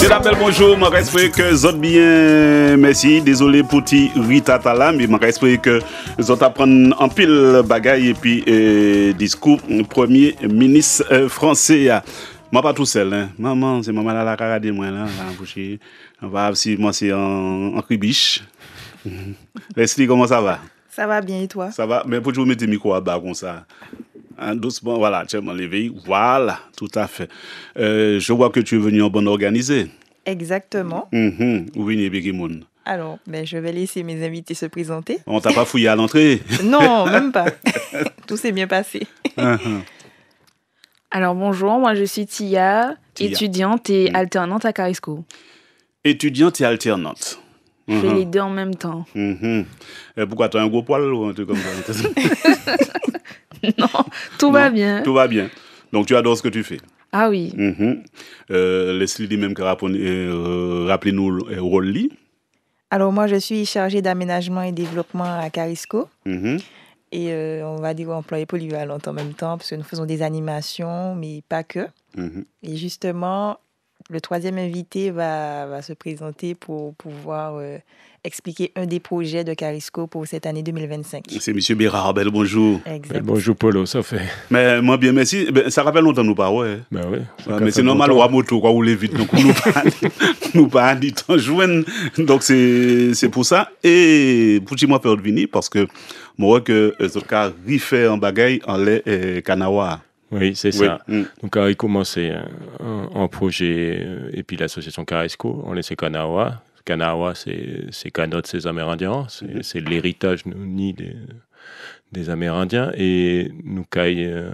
Je l'appelle bonjour, je espère que vous êtes bien, merci. Désolé pour ti Rita là, mais je espère que vous apprendre en pile bagaille et puis discours premier ministre français. Moi pas tout seul, hein. Maman, c'est maman la carade moi là, on va aussi moi c'est en cribiche. Leslie, comment ça va? Ça va bien et toi? Ça va, mais pour tu mettre le micro à bas comme ça. Doucement, voilà, tu m'as levé. Voilà, tout à fait. Je vois que tu es venu en bonne organisée. Exactement. Où venez Bekimoun? Alors, je vais laisser mes invités se présenter. On t'a pas fouillé à l'entrée? Non, même pas. Tout s'est bien passé. Alors bonjour, moi je suis Tia. Étudiante et alternante à Carisco. Étudiante et alternante. Je fais les deux en même temps. Pourquoi tu as un gros poil ou un truc comme ça? Non, tout va bien. Tout va bien. Donc tu adores ce que tu fais. Ah oui. Leslie dit même que rappelez-nous le rôle. Alors moi je suis chargée d'aménagement et développement à Carisco. Et on va dire employée polyvalente en même temps parce que nous faisons des animations, mais pas que. Et justement, le troisième invité va se présenter pour pouvoir expliquer un des projets de Carisco pour cette année 2025. C'est M. Bérard, belle bonjour. Bonjour Polo, ça fait. Mais moi bien merci. Ça rappelle longtemps nous pas ouais. Ben oui. Mais c'est normal ou à moto quoi rouler vite donc nous pas dit temps joindre. Donc c'est pour ça et pour moi peur de venir parce que moi que cas rifait en bagaille en les Kanawa. Oui, c'est ça. Donc, il a commencé un projet, et puis l'association Carisco, on laissait Kanawa. Kanawa, c'est Canotte, c'est Amérindiens. C'est l'héritage des Amérindiens. Et nous avons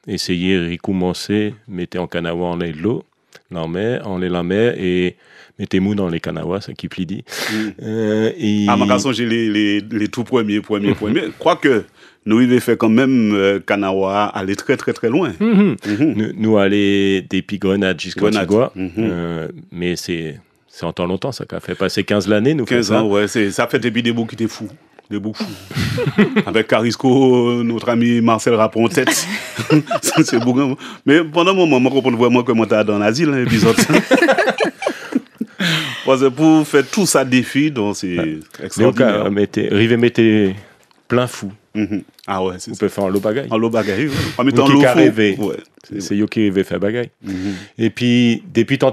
essayé de recommencer, mettez en Kanawa en l'eau, en la mer, et mettez-nous dans les Kanawa, ça qui plie dit. Ma garçon, j'ai les tout premiers. Quoique, nous, il fait quand même Kanawa aller très, très, très loin. Nous aller depuis Grenade jusqu'à Antigua. Mais c'est en temps longtemps, ça a fait passer 15 l'année. 15 ans, ouais. Ça fait depuis des bouts qui étaient fous. Des bouts fous. Avec Carisco, notre ami Marcel Rapon en tête. C'est beaucoup. Mais pendant un moment, je comprends vraiment comment tu es dans l'asile, l'épisode. Parce que pour faire tout ça défi, donc c'est extraordinaire. Donc, Rive mettez plein fou. Ah ouais, c'est ça. On peut faire en l'eau bagaille. En l'eau bagaille, oui. En mettant l'eau fou. C'est yo qui rêve faire bagaille. Et puis, depuis tant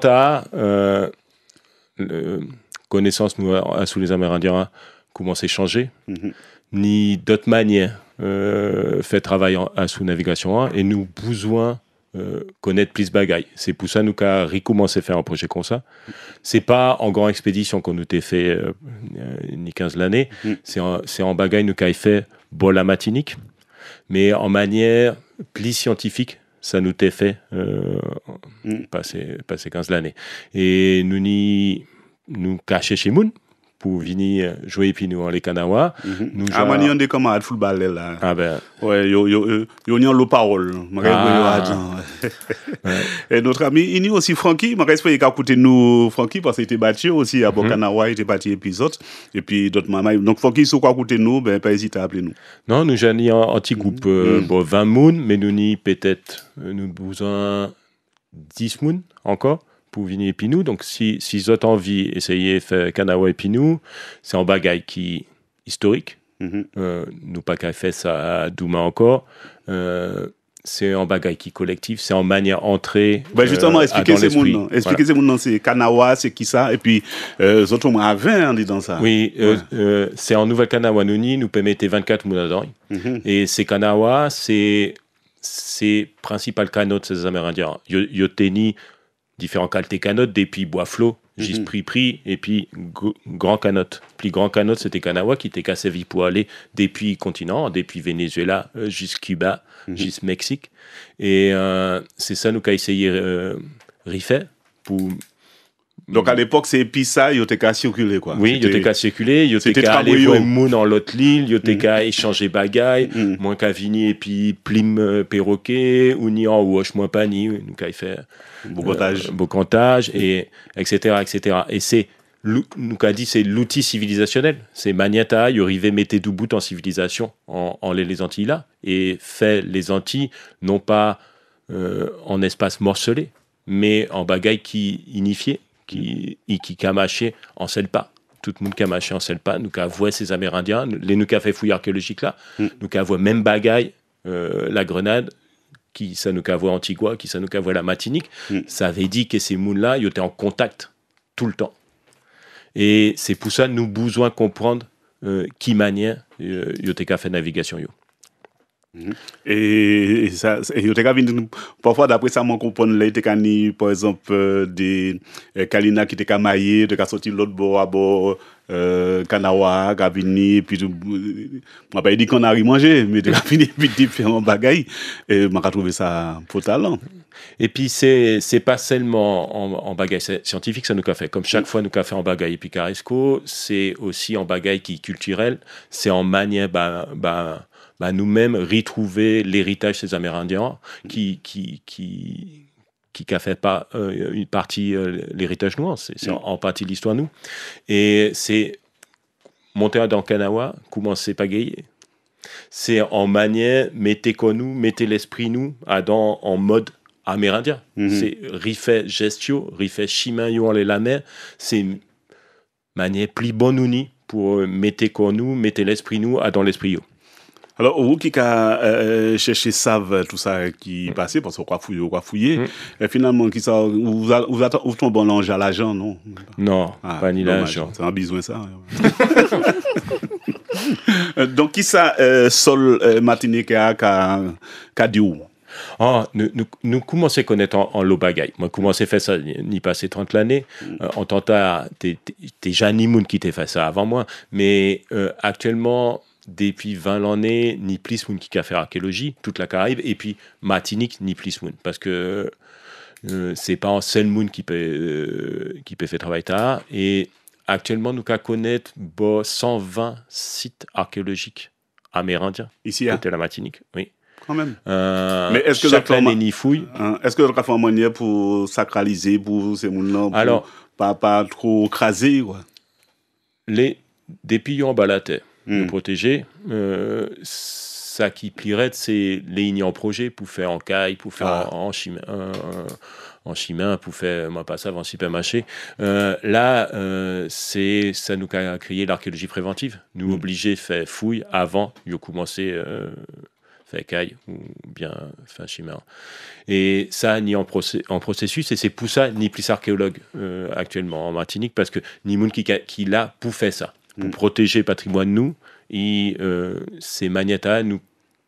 connaissance nous sous les Amérindiens commence à changer. Ni d'autres manières fait travail sous navigation et nous besoin connaître plus bagaille. C'est pour ça nous qu'à recommencer à faire un projet comme ça. C'est pas en grande expédition qu'on nous t'a fait ni 15 l'année. C'est en bagaille nous qu'à fait la matinique, mais en manière plus scientifique. Ça nous t'a fait passer 15 l'année. Et nous cacher chez Moun pour venir jouer puis nous en les Kanawa. Mani on des camarades football là. Ah ben ouais yo ni en l'eau parole. Et notre ami il y a aussi Francky, moi j'espère qu'il a écouté nous Francky parce qu'il était battu aussi à Bokanawa, il était battu épisode et puis d'autres mamas. Donc Francky si quoi écouter nous pas hésiter à appeler nous. Non, nous j'ai un petit groupe 20 moun mais nous ni peut-être nous besoin 10 moun encore. Pour venir et nous. Donc, si vous avez envie d'essayer de faire Kanawa et nous, c'est en bagaille qui historique. Nous pas qu'à faire ça à Douma encore. C'est en bagaille qui collectif. C'est en manière entrée. Justement, expliquez ces mots. Expliquez ces mots. C'est Kanawa, c'est qui ça? Et puis, les autres mots à 20, on dit dans ça. Oui, c'est en Nouvelle Kanawa Noni. Nous permettez 24 mots dedans. Et c'est Kanawa, c'est principal canote ces Amérindiens. Yoteni, différents qualités canotes, depuis bois flot, juste prix, et puis grand canote. Puis grand canote, c'était Kanawa qui était cassé vie pour aller depuis continent, depuis Venezuela, jusqu'à Cuba, jusqu'à Mexique. Et c'est ça nous qu'a essayé refaire pour. Donc à l'époque, c'est Pissa, il était qu'à circuler quoi. Oui, il était qu'à circuler, il était qu'à aller voir moun dans l'autre île, il était qu'à échanger bagaille, moins qu'à venir et puis plim perroquet, ou ni en roche, moins pas ni, nous qu'à faire bocantage, et etc. Et c'est, nous qu'a dit, c'est l'outil civilisationnel, c'est Magnata, il arrivait mettre du bout en civilisation, en les Antilles là, et fait les Antilles, non pas en espace morcelé, mais en bagaille qui unifié, qui a marché en Selpa. Tout le monde qui a marché en Selpa, nous avons vu ces Amérindiens, les nous avons fait fouille archéologique là, nous avons vu même bagaille, la Grenade, qui ça nous avons vu Antigua, qui ça nous avons vu la Martinique. Ça avait dit que ces mondes-là, ils étaient en contact tout le temps. Et c'est pour ça que nous avons besoin de comprendre qui manière ils ont fait navigation. Et ça, parfois d'après ça, on comprend là, par exemple des Kalina qui étaient maillés, de sorti l'autre bord à bord, Kanawa, Gavini, puis on pas dit qu'on a manger, mais de Gavini puis différents bagailles, et on a trouvé ça pour talent. Et puis c'est pas seulement en bagaille scientifique, ça nous a fait. Comme chaque fois nous a fait en bagaille picaresco, c'est aussi en bagaille qui culturelle, c'est en manière nous-mêmes retrouver l'héritage des Amérindiens qui a fait pas une partie l'héritage noir, c'est en partie l'histoire nous. Et c'est monter dans Kanawa, commencer pagayer. C'est en manière mettez qu'on nous, mettez l'esprit nous en mode amérindien. C'est rifait gestio, rifait chimin yo en la mer, c'est une manière plus bonne nous pour mettez qu'on nous, mettez l'esprit nous dans l'esprit yo. Alors, vous qui a cherché savent tout ça qui passait, parce qu'on va fouiller, et finalement, qui ça, vous tombez en l'ange à l'agent, non? Non, pas ni l'agent. C'est un besoin, ça. Donc, qui ça, Sol Martinique a dit où? Nous commençons à connaître en l'eau bagaille. Moi, commencé à faire ça, n'y passé 30 l'année. En tant que t'es déjà ni moun qui t'a fait ça avant moi, mais actuellement, depuis 20 l'année, ni plus moun qui a fait archéologie, toute la Caraïbe, et puis Martinique, ni plus moun, parce que c'est pas un seul moun qui peut faire travail tard. Et actuellement, nous connaissons 120 sites archéologiques amérindiens. Ici, côté la Martinique, oui. Quand même. Mais est-ce que chaque année ni fouille. Est-ce que vous avez fait une manière pour sacraliser pour ces moun-là, pour pas trop craser, quoi? Depuis en bas la terre, nous protéger, ça qui plierait, c'est les lignes en projet pour faire en caille, pour faire en chemin, pour faire moi pas ça avant supermarché. Là, c'est ça nous a créé l'archéologie préventive. Nous obliger à faire fouille avant de commencer faire caille ou bien faire chemin. Et ça ni en processus, et c'est pour ça ni plus archéologue actuellement en Martinique, parce que ni monde qui l'a pour faire ça, pour protéger le patrimoine nous, et ces magnétas nous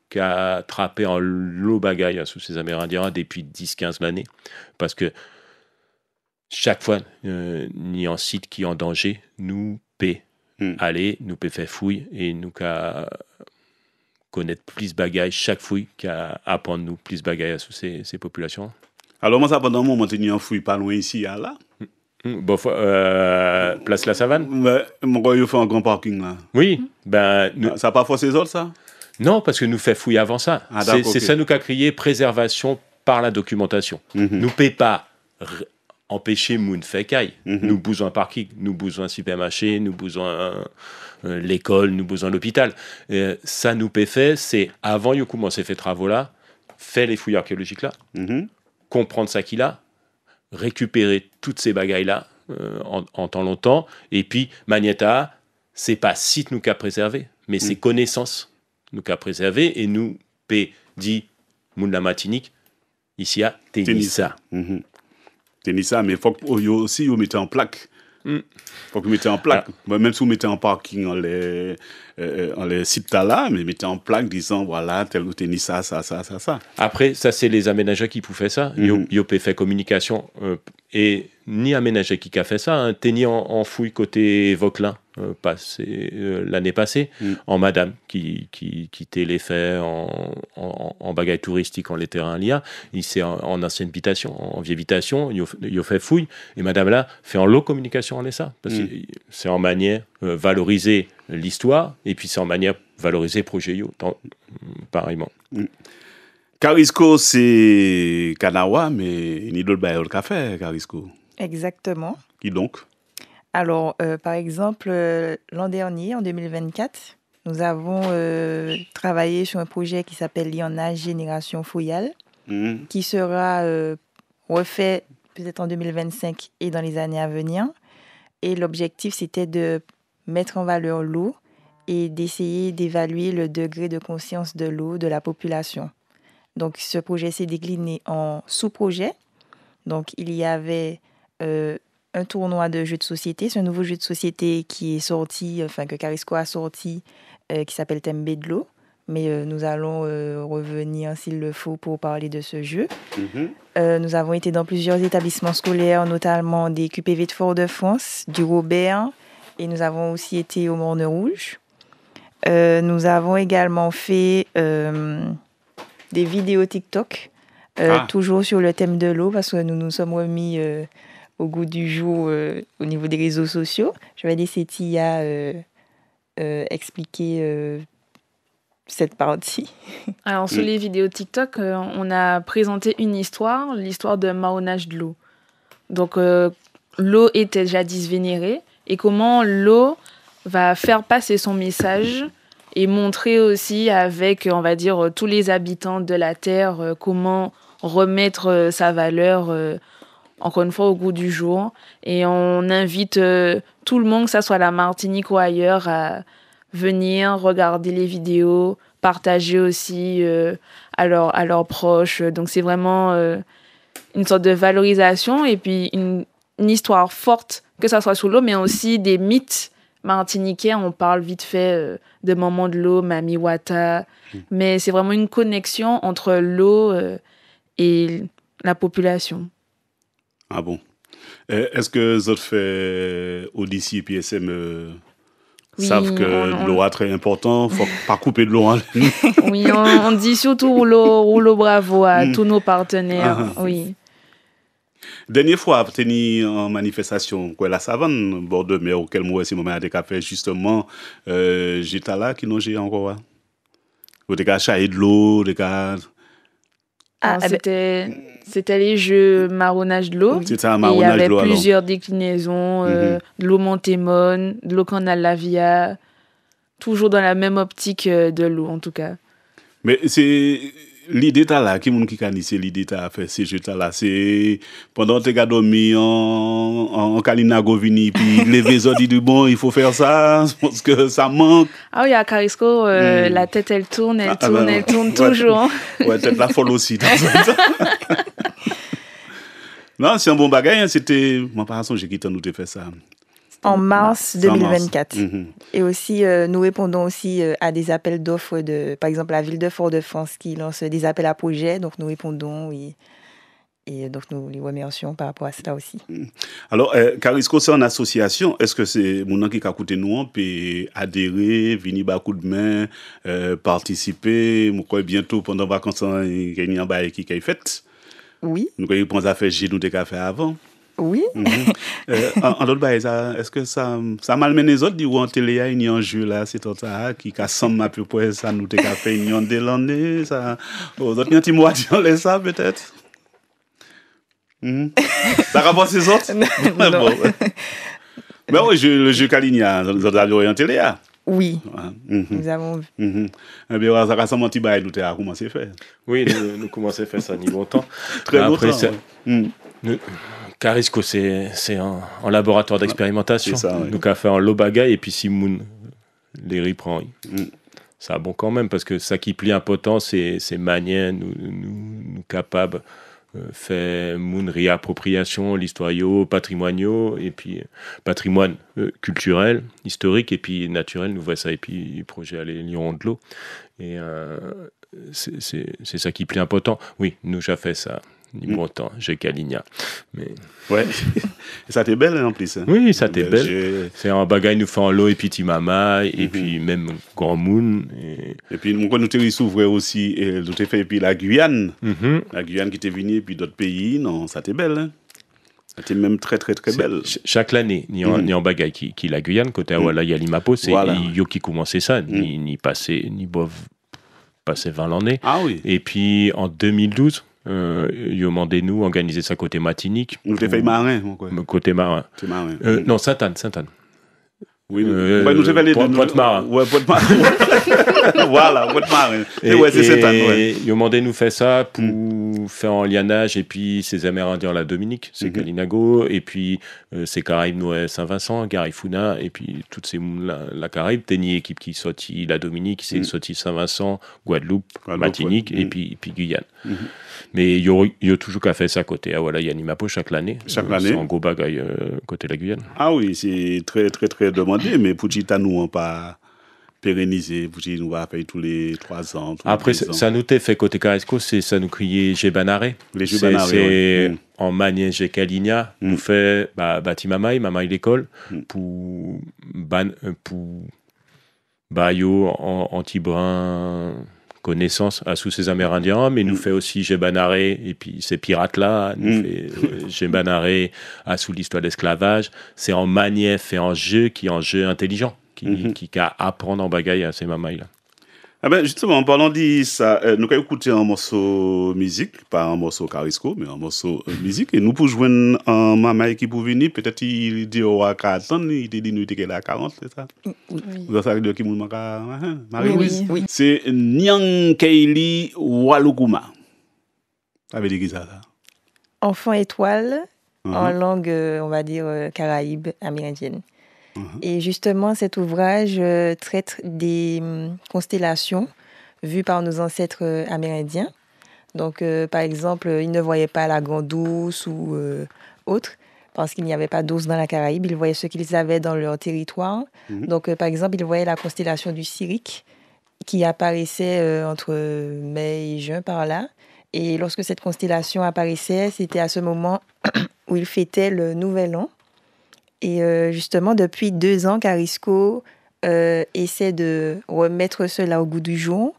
qu'a attrapé en l'eau bagaille sous ces Amérindiens depuis 10-15 l'année, parce que chaque fois ni un site qui est en danger nous paie aller, nous paie faire fouille, et nous qu'a connaître plus bagaille chaque fouille qu'à apprendre nous plus bagaille sous ces populations. Alors moi ça pendant un moment tenu en fouille pas loin ici à là. Place la Savane. Mon gars, il fait un grand parking là. Oui, ça pas forcé les autres ça? Non, parce que nous fait fouiller avant ça. C'est ça nous qu'a crié préservation par la documentation. Nous paie pas empêcher moun fait caille. Nous besoin parking, nous besoin supermarché, nous besoin l'école, nous besoin l'hôpital. Ça nous paie fait, c'est avant de commencer ces travaux là, faire les fouilles archéologiques là, comprendre ça qu'il a, récupérer toutes ces bagailles là en temps longtemps, et puis Magneta, c'est pas site nous qu'a préservé, mais c'est connaissances nous qu'a préservé, et nous paie dit moun la Martinique ici à Ténissa. Ténissa, mais faut aussi vous mettez en plaque. Faut que vous mettez en plaque. Même si vous mettez en parking en les sites là, mais mettez en plaque disant voilà tel ou Ténissa ça. Après ça c'est les aménageurs qui pouvaient faire ça. Ils ont fait communication et ni aménageur qui a fait ça. Hein. Téni en fouille côté Vauclin l'année passée en madame qui les fait en bagaille touristique en les terrains liés. Il c'est en ancienne habitation, en vieille habitation. Il a fait fouille et madame là fait en low communication en ça parce que c'est en manière valoriser l'histoire, et puis c'est en manière valoriser le projet pareillement. Carisco, c'est Kanawa, mais il y a d'autres bailleurs qu'a fait, Carisco. Exactement. Qui donc? Alors, par exemple, l'an dernier, en 2024, nous avons travaillé sur un projet qui s'appelle Lionnage Génération Fouillale, qui sera refait peut-être en 2025 et dans les années à venir. Et l'objectif, c'était de mettre en valeur l'eau et d'essayer d'évaluer le degré de conscience de l'eau de la population. Donc, ce projet s'est décliné en sous-projets. Donc, il y avait un tournoi de jeux de société. C'est un nouveau jeu de société qui est sorti, que Carisco a sorti, qui s'appelle Tembe de l'eau. Mais nous allons revenir, s'il le faut, pour parler de ce jeu. Nous avons été dans plusieurs établissements scolaires, notamment des QPV de Fort-de-France, du Robert, et nous avons aussi été au Morne-Rouge. Nous avons également fait des vidéos TikTok, toujours sur le thème de l'eau, parce que nous nous sommes remis au goût du jour au niveau des réseaux sociaux. Je vais laisser Tia expliquer cette partie. Alors, sur les vidéos TikTok, on a présenté l'histoire de marronnage de l'eau. Donc, l'eau était jadis vénérée, et comment l'eau va faire passer son message et montrer aussi avec, on va dire, tous les habitants de la Terre, comment remettre sa valeur, encore une fois, au goût du jour. Et on invite tout le monde, que ce soit la Martinique ou ailleurs, à venir regarder les vidéos, partager aussi à leurs proches. Donc, c'est vraiment une sorte de valorisation et puis une histoire forte, que ça soit sous l'eau, mais aussi des mythes martiniquais. On parle vite fait de Maman de l'eau, Mami Wata, mais c'est vraiment une connexion entre l'eau et la population. Ah bon? Est-ce que vous avez fait Odyssey et puis SM savent que l'eau est très important, il ne faut pas couper de l'eau en ligne? Oui, on dit surtout rouleau bravo à tous nos partenaires. Oui. Dernière fois, vous avez en manifestation, quoi, la savane, bord de mer, auquel moi, si moment a fait justement, j'étais là, qui n'ont j'ai encore. Vous avez acheté de l'eau, c'était les jeux marronnage de l'eau. C'était un marronnage de l'eau. Il y avait alors. plusieurs déclinaisons, de l'eau Montémone, de l'eau Canal La Via, toujours dans la même optique de l'eau en tout cas. Mais c'est l'idée là, qui qui a c'est l'idée à faire ces jeux là, c'est pendant que tu as dormi en Kalinagovini puis les autres disent bon, il faut faire ça parce que ça manque. Ah oui, à Carisco, la tête elle tourne toujours. Ouais, tête la folle aussi. Non, c'est un bon bagage, c'était moi par exemple, j'ai quitté nous de faire ça. En mars 2024. Et aussi, nous répondons aussi à des appels d'offres par exemple, la ville de Fort-de-France qui lance des appels à projets. Donc, nous répondons, oui. Et donc, nous les remercions par rapport à cela aussi. Alors, Carisco, c'est une association. Est-ce que c'est mon qui a coûté nous, on peut adhérer, venir bas coup de main, participer? Moi, crois bientôt, pendant les vacances, il y a un bail qui est fait. Oui. Nous, quand on a fait j'ai nous des cafés avant. Oui. En d'autres bails, est-ce que ça malmène les autres, ou en télé, il y a un jeu là, c'est tout ça, qui assemble à peu près, ça nous des cafés, il y a un délandé, ça. Aux autres, il y a un petit mot à dire, ça, peut-être? Ça rapporte ces autres? Non. Bon, ouais. Mais oui, le jeu Kalinia, nous avons en télé, là. Oui, nous avons vu. Eh bien, ça rassemble un petit bail, nous avons commencé à faire. Oui, nous commençons à faire ça niveau longtemps. Très longtemps. Carisco, c'est un laboratoire d'expérimentation. C'est ça, ouais. Nous avons fait un lot bagaille et puis si Moon les reprend, ça a bon quand même parce que ça qui plie un potent, c'est manière, nous capables fait Moon réappropriation, l'histoire patrimoniaux et puis patrimoine culturel, historique et puis naturel, nous voyons ça et puis projet aller Lyon de l'eau et c'est ça qui plie un potent. Oui, nous j'ai fait ça. Ni bon temps, j'ai Caligna. Mais... Ouais, ça t'est belle en plus. Hein. Oui, ça t'est belle. C'est un bagage, nous fait en l'eau et puis Timama, et puis même Grand Moon. Et puis, nous t'es s'ouvrir aussi, et nous t'es fait, et puis la Guyane. La Guyane qui t'est venue, et puis d'autres pays. Non, ça t'est belle. Hein. Ça t'est même très, très, très belle. Chaque année, il y a un bagage qui la Guyane, côté Awala, il y a Limapo, c'est yo qui commençait ça, ni passé, ni bof, passé 20 l'année. Ah oui. Et puis, en 2012, nous organiser ça côté Martinique. Nous t'es fait marin, quoi. Côté marin. C'est marin. Non, Sainte-Anne. Oui, nous avons Pointe-Marin. Ouais, Pointe-Marin. Voilà, Pointe-Marin. Et ouais, c'est cette année. Et Yomandé nous fait ça pour faire en lianage, et puis ces Amérindiens, la Dominique, c'est Kalinago, et puis ces Caraïbes, nous, Saint-Vincent, Garifuna, et puis toutes ces la Caraïbe, Téni, équipe qui sortit la Dominique, c'est sorti Saint-Vincent, Guadeloupe, Martinique, et puis Guyane. Mais il y a toujours qu'à faire ça à côté. Ah voilà, il y a Nimapo chaque année. C'est un gros bagaille côté la Guyane. Ah oui, c'est très, très, très demandé, mais pour Chita, nous, on pas pérenniser, pour nous va faire tous les 3 ans. Après, ça nous fait côté Carisco, ça nous criait Gébanaré. Les Gébanaré, c'est en manière Gécaligna, nous fait Batimamaï, Mamaï l'école, pour Bayo, Antibrin, connaissance à sous ces Amérindiens, mais nous fait aussi Gébanaré, et puis ces pirates-là, nous fait Gébanaré à sous l'histoire de l'esclavage. C'est en manière fait en jeu, qui est en jeu intelligent, qui a apprendre en bagaille à ces mamailles-là. Ah ben justement, en parlant de ça, nous allons écouter un morceau musique, pas un morceau Carisco, mais un morceau musique, et nous pouvons jouer un mamaille qui peut venir, peut-être il dit au 40 ans, il dit nous était à 40, c'est ça? Oui. Vous savez de qui nous Marie-Louise? Oui. C'est Nyankeili Walukuma. Ça veut dire qui ça? Enfant étoile, en langue, on va dire, caraïbe, amérindienne. Et justement, cet ouvrage traite des constellations vues par nos ancêtres amérindiens. Donc, par exemple, ils ne voyaient pas la Grande Ourse ou autre, parce qu'il n'y avait pas d'ours dans la Caraïbe. Ils voyaient ce qu'ils avaient dans leur territoire. Donc, par exemple, ils voyaient la constellation du Cyrique, qui apparaissait entre mai et juin par là. Et lorsque cette constellation apparaissait, c'était à ce moment où ils fêtaient le Nouvel An. Et justement, depuis 2 ans, Carisco essaie de remettre cela au goût du jour.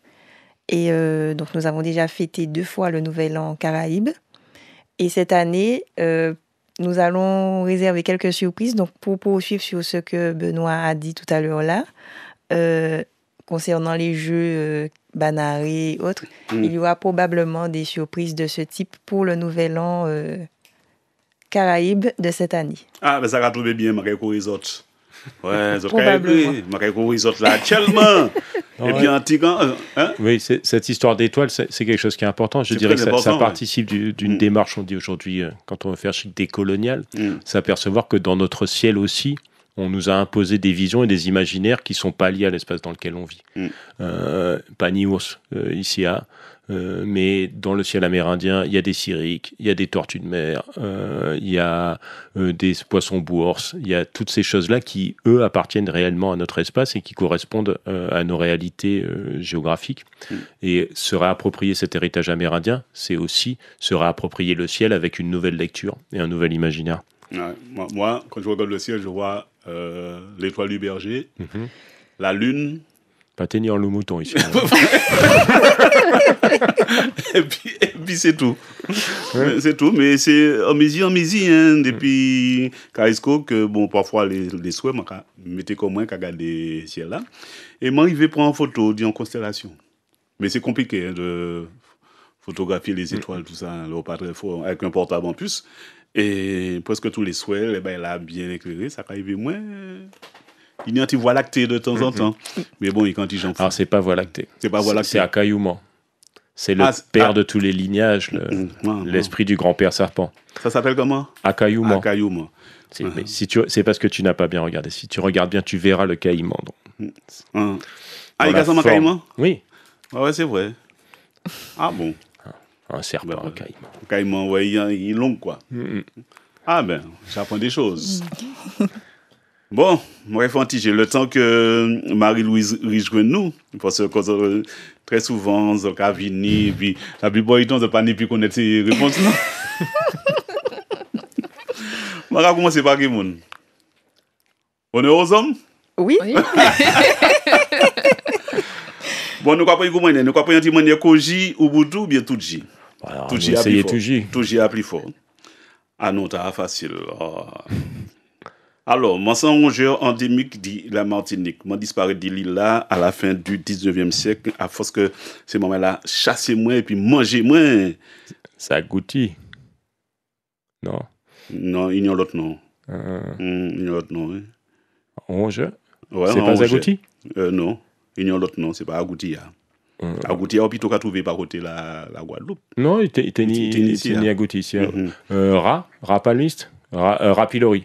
Et donc, nous avons déjà fêté 2 fois le Nouvel An Caraïbe. Et cette année, nous allons réserver quelques surprises. Donc, pour poursuivre sur ce que Benoît a dit tout à l'heure là, concernant les jeux Banaré et autres, il y aura probablement des surprises de ce type pour le Nouvel An Caraïbes de cette année. Ah, ben ça va trouver bien, ma les autres. Ouais, probablement. Ma les autres là, tellement. Et puis un petit gant. Oui, cette histoire d'étoiles, c'est quelque chose qui est important. Je dirais que ça participe d'une démarche, on dit aujourd'hui, quand on veut faire chic décolonial, s'apercevoir que dans notre ciel aussi, on nous a imposé des visions et des imaginaires qui ne sont pas liés à l'espace dans lequel on vit. Pas ni ours, ici à... mais dans le ciel amérindien, il y a des cyriques, il y a des tortues de mer, il y a des poissons bourses, il y a toutes ces choses-là qui, eux, appartiennent réellement à notre espace et qui correspondent à nos réalités géographiques. Et se réapproprier cet héritage amérindien, c'est aussi se réapproprier le ciel avec une nouvelle lecture et un nouvel imaginaire. Ouais, moi, quand je regarde le ciel, je vois l'étoile du berger, la lune. Pas tenir le mouton ici. et puis c'est tout. C'est tout, mais c'est en midi, depuis Carisco, que bon, parfois les souhaits, je mettais comme moi, qu'à regarder le ciel là. Et moi, je vais prendre en photo, en constellation. Mais c'est compliqué de photographier les étoiles, tout ça, le pas très fort, avec un portable en plus. Et presque tous les souhaits, là, bien éclairé, ça arrive moins. Il y a un petit voie lactée de temps en temps. Mais bon, quand ils j'en font. Alors, c'est pas voie lactée. C'est pas voie lactée. C'est Akayouma. C'est le père de tous les lignages, l'esprit du grand-père serpent. Ça s'appelle comment? Akayouma. Akayouma. Mais c'est parce que tu n'as pas bien regardé. Si tu regardes bien, tu verras le caïman. Il y a un caïman? Oui. Ouais, c'est vrai. Ah bon? Un serpent, un caïman. Un caïman, ouais, il est long, quoi. Ah ben, j'apprends des choses. Bon, bref, j'ai le temps que Marie-Louise rejoigne nous, parce que très souvent, on a venu, puis la plupart du temps, on n'a pas ni pu connaître ces réponses. On va commencer par qui, mon? On est aux hommes? Oui. Bon, nous ne pouvons pas dire Koji, Ubuntu ou bien Tuji. Tuji a plus fort. Tuji a plus fort. Ah non, t'as facile. Alors, mon songeur endémique de la Martinique m'a disparu de l'île là à la fin du 19e siècle, à force que ces moments-là chassaient moins et puis mangeaient moins. Ça goûtit. Non. Non, il y a l'autre nom. Il y a l'autre nom. Ronge. Ouais, C'est pas agouti? Non. Il y a l'autre nom, c'est pas agouti. Agouti, on peut trouver par côté la Guadeloupe. Non, il était ni agouti ici. Rapaliste, rapilori.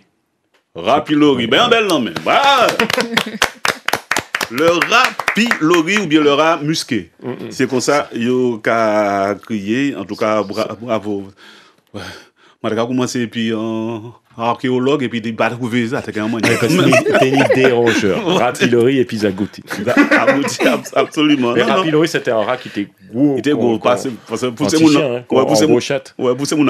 Rapilori, ben belle non mais. Le rapilori ou bien le rat musqué. C'est comme ça, yo qu'a crié, en tout cas, bravo. Ouais. Moi, j'ai commencé puis archéologue et puis il pas trouvé ça, c'est quand même. T'es une idée rongeur. Rapilori et puis agouti. Agouti, absolument. Mais rapilori, c'était un rat qui était gros. Il était gros, parce que pour ces gens, pour ces gens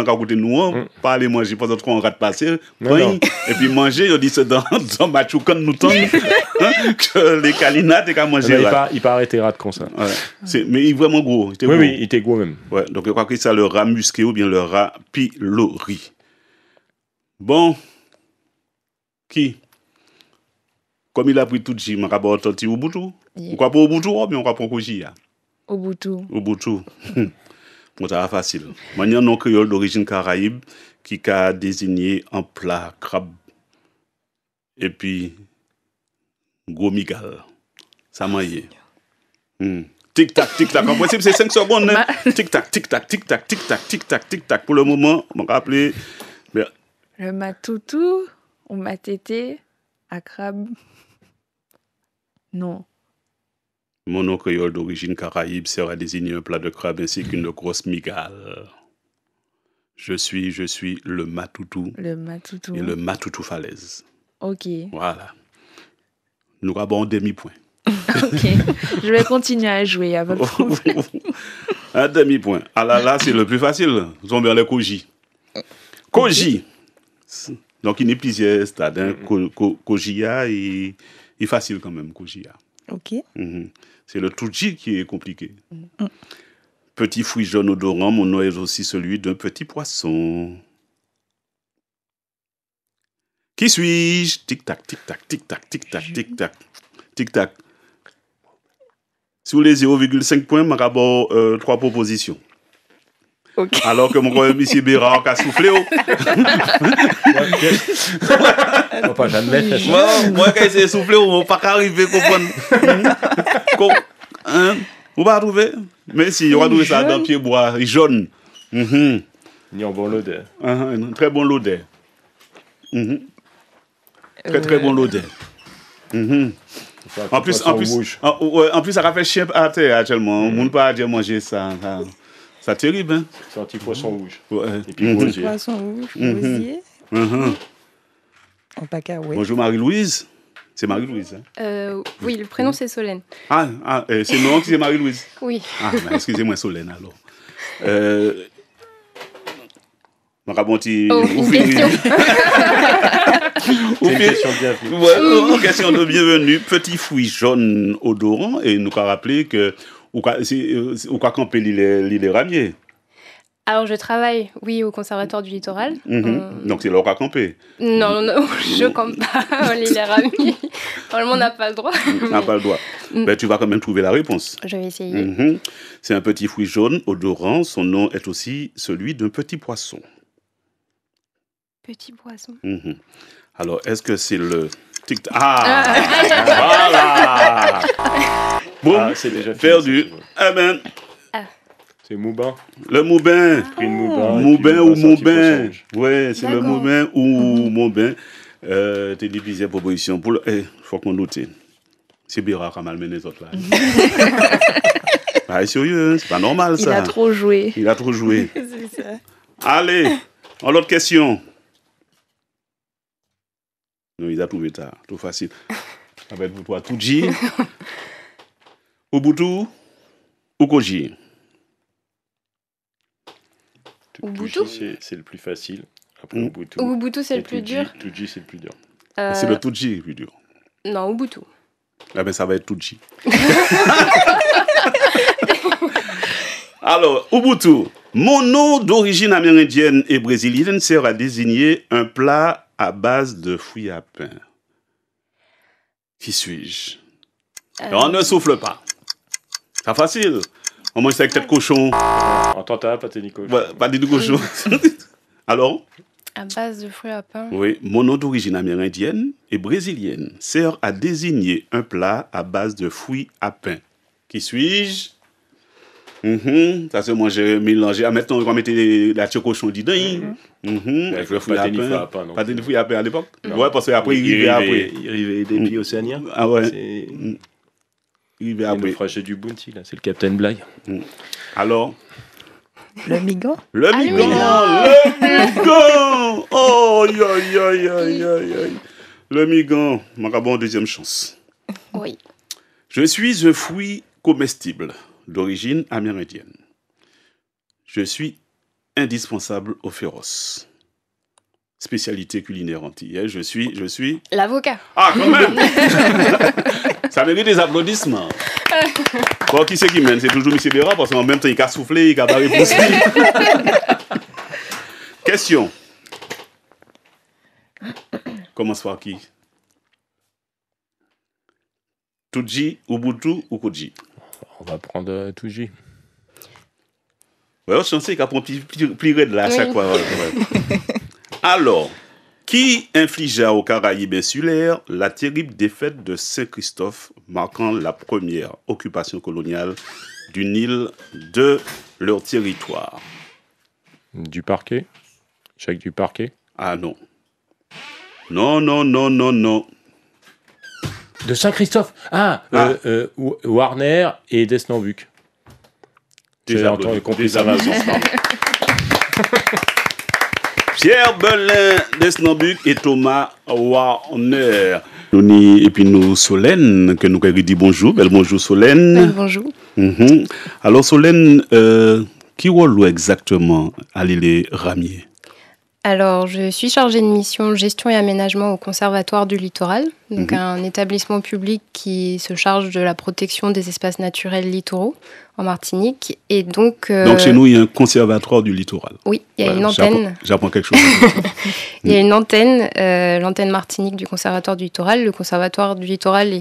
qui ont goûté nous, pas aller manger, parce qu'on rate passer, et puis manger, on dit c'est dans Machoukan, nous tombe, que les Kalina, t'es qu'à manger. Il pas arrêté rat comme ça. Mais il est vraiment gros. Oui, il était gros même. Ouais, donc je crois que c'est le rat musqué ou bien le rat pilori. Bon, qui? Comme il a pris tout de suite, je vais entendu Ubuntu. On croit pas Ubuntu, mais on croit pas Koji. Ubuntu. Bon, ça va facile. Maintenant, non créole d'origine caraïbe qui a désigné un plat crabe et puis gros migal. Ça m'a y est. Tic-tac, tic-tac. En principe, c'est 5 secondes. Tic-tac, tic-tac, tic-tac, tic-tac, tic-tac, tic-tac. Pour le moment, on va rappeler. Le matoutou, ou matété, à crabe. Non. Mon nom créole d'origine caraïbe sert à désigner un plat de crabe ainsi qu'une grosse migale. Je suis le matoutou. Le matoutou. Et le matoutou falaise. Ok. Voilà. Nous avons un demi-point. Ok. Je vais continuer à jouer, il n'y a pas de problème. Un demi-point. Ah là, c'est le plus facile. Nous sommes vers les koji. Koji. Donc, il y a plusieurs stades. Kojia est facile quand même, Kojia. Ok. C'est le Tuji qui est compliqué. Petit fruit jaune odorant, mon nom est aussi celui d'un petit poisson. Qui suis-je? Tic-tac, tic-tac, tic-tac, tic-tac, tic-tac, tic-tac. Sur les 0,5 points, je vais 3 propositions. Okay. Alors que mon collègue M. Bérard a soufflé. On pas jamais fait ça. Moi, quand il soufflé, on ne va pas arriver à comprendre. Vous pas trouver? Mais si, on va trouver ça dans le pied bois, jaune. Il y a un bon l'odeur. Très bon l'odeur. Très bon l'odeur. En plus, ça a fait chien à terre actuellement. On ne peut pas dire manger ça. C'est terrible, hein? C'est un petit poisson rouge. Ouais. Et puis gros yeux. Poisson rouge, rosier. En paca, oui. Bonjour Marie-Louise. C'est Marie-Louise, hein? Oui, le prénom c'est Solène. C'est non qui c'est Marie-Louise? Oui. Excusez-moi Solène alors. Une question de bienvenue. Ouais, une question de bienvenue. Petit fruit jaune odorant, et nous avons rappelé que ou quoi camper l'île Ramier. Alors je travaille, oui, au Conservatoire du Littoral. Donc c'est là où on camper. Non, je campe pas l'île Ramier. Normalement, on n'a pas le droit. On n'a pas le droit. Ben, tu vas quand même trouver la réponse. Je vais essayer. C'est un petit fruit jaune odorant. Son nom est aussi celui d'un petit poisson. Petit poisson. Alors, est-ce que c'est le tic-tac? Voilà. Boum, c'est déjà perdu. Eh ben, c'est Moubin. le Moubin. Pris de Moubin. Moubin ou Moubin. Ouais, c'est le D'accord. Moubin ou Moubin. T'es dit plusieurs propositions. Il faut qu'on note. C'est Bérard qui a malmené les autres là. Sérieux, c'est pas normal ça. Il a trop joué. C'est ça. Allez, en autre question. Non, il a trouvé ça, tout facile. Avec vous, toi, Tuji, Ubuntu ou Koji? Ubuntu? C'est le plus facile. Après Ubuntu. Ubuntu, c'est le plus dur. Tuji, c'est le plus dur. C'est le Tuji le plus dur. Non, Ubuntu. Ah ben, ça va être Tuji. Alors, Ubuntu. Mon nom d'origine amérindienne et brésilienne sert à désigner un plat à base de fruits à pain. Qui suis-je? On ne souffle pas. C'est facile. On mange ça avec tête de cochon. En tenta, pâté Nico. Pas de cochon. Alors? À base de fruits à pain. Oui, mon nom d'origine amérindienne et brésilienne sert à désigner un plat à base de fruits à pain. Qui suis-je? Ça c'est moi j'ai mélangé. Maintenant on va mettre la chocochon dedans. Avec le fruit à pain. Pas de fruits à pain à l'époque. Ouais, parce qu'après il arrivait des pays océaniens. Ah ouais. Il va après. Le frachet du Bounty là, c'est le Captain Bligh. Alors. Le migan. Le migan. Oh, le migan. Macabon, deuxième chance. Oui. Je suis un fruit comestible d'origine amérindienne. Je suis indispensable aux féroces. Spécialité culinaire antillaise. Je suis... L'avocat. Ah, quand même. Ça mérite des applaudissements. Bon, qui c'est qui mène? C'est toujours M. Béra, parce qu'en même temps, il a soufflé, il a pas répondu. Question. Commence par qui? Tuji, Ubuntu ou Koji? On va prendre Tuji. Ouais, je sais qu'il a plus raide là à chaque fois. Ouais. Alors, qui infligea aux Caraïbes insulaires la terrible défaite de Saint-Christophe, marquant la première occupation coloniale d'une île de leur territoire? Du Parquet? Jacques du Parquet? Ah non. Non. De Saint-Christophe? Warner et Desnambuc. Déjà compris ça. Pierre Belin, Desnambuc et Thomas Warner. Et puis nous, Solène, que nous avons dit bonjour. Bel bonjour, Solène. Bonjour. Alors, Solène, qui rôle exactement à l'île Ramier? Alors, je suis chargée de mission gestion et aménagement au Conservatoire du Littoral, donc un établissement public qui se charge de la protection des espaces naturels littoraux en Martinique. Et donc chez nous, il y a un conservatoire du littoral. Oui, il y a une antenne. J'apprends quelque chose. Il y a une antenne, l'antenne Martinique du Conservatoire du Littoral. Le Conservatoire du Littoral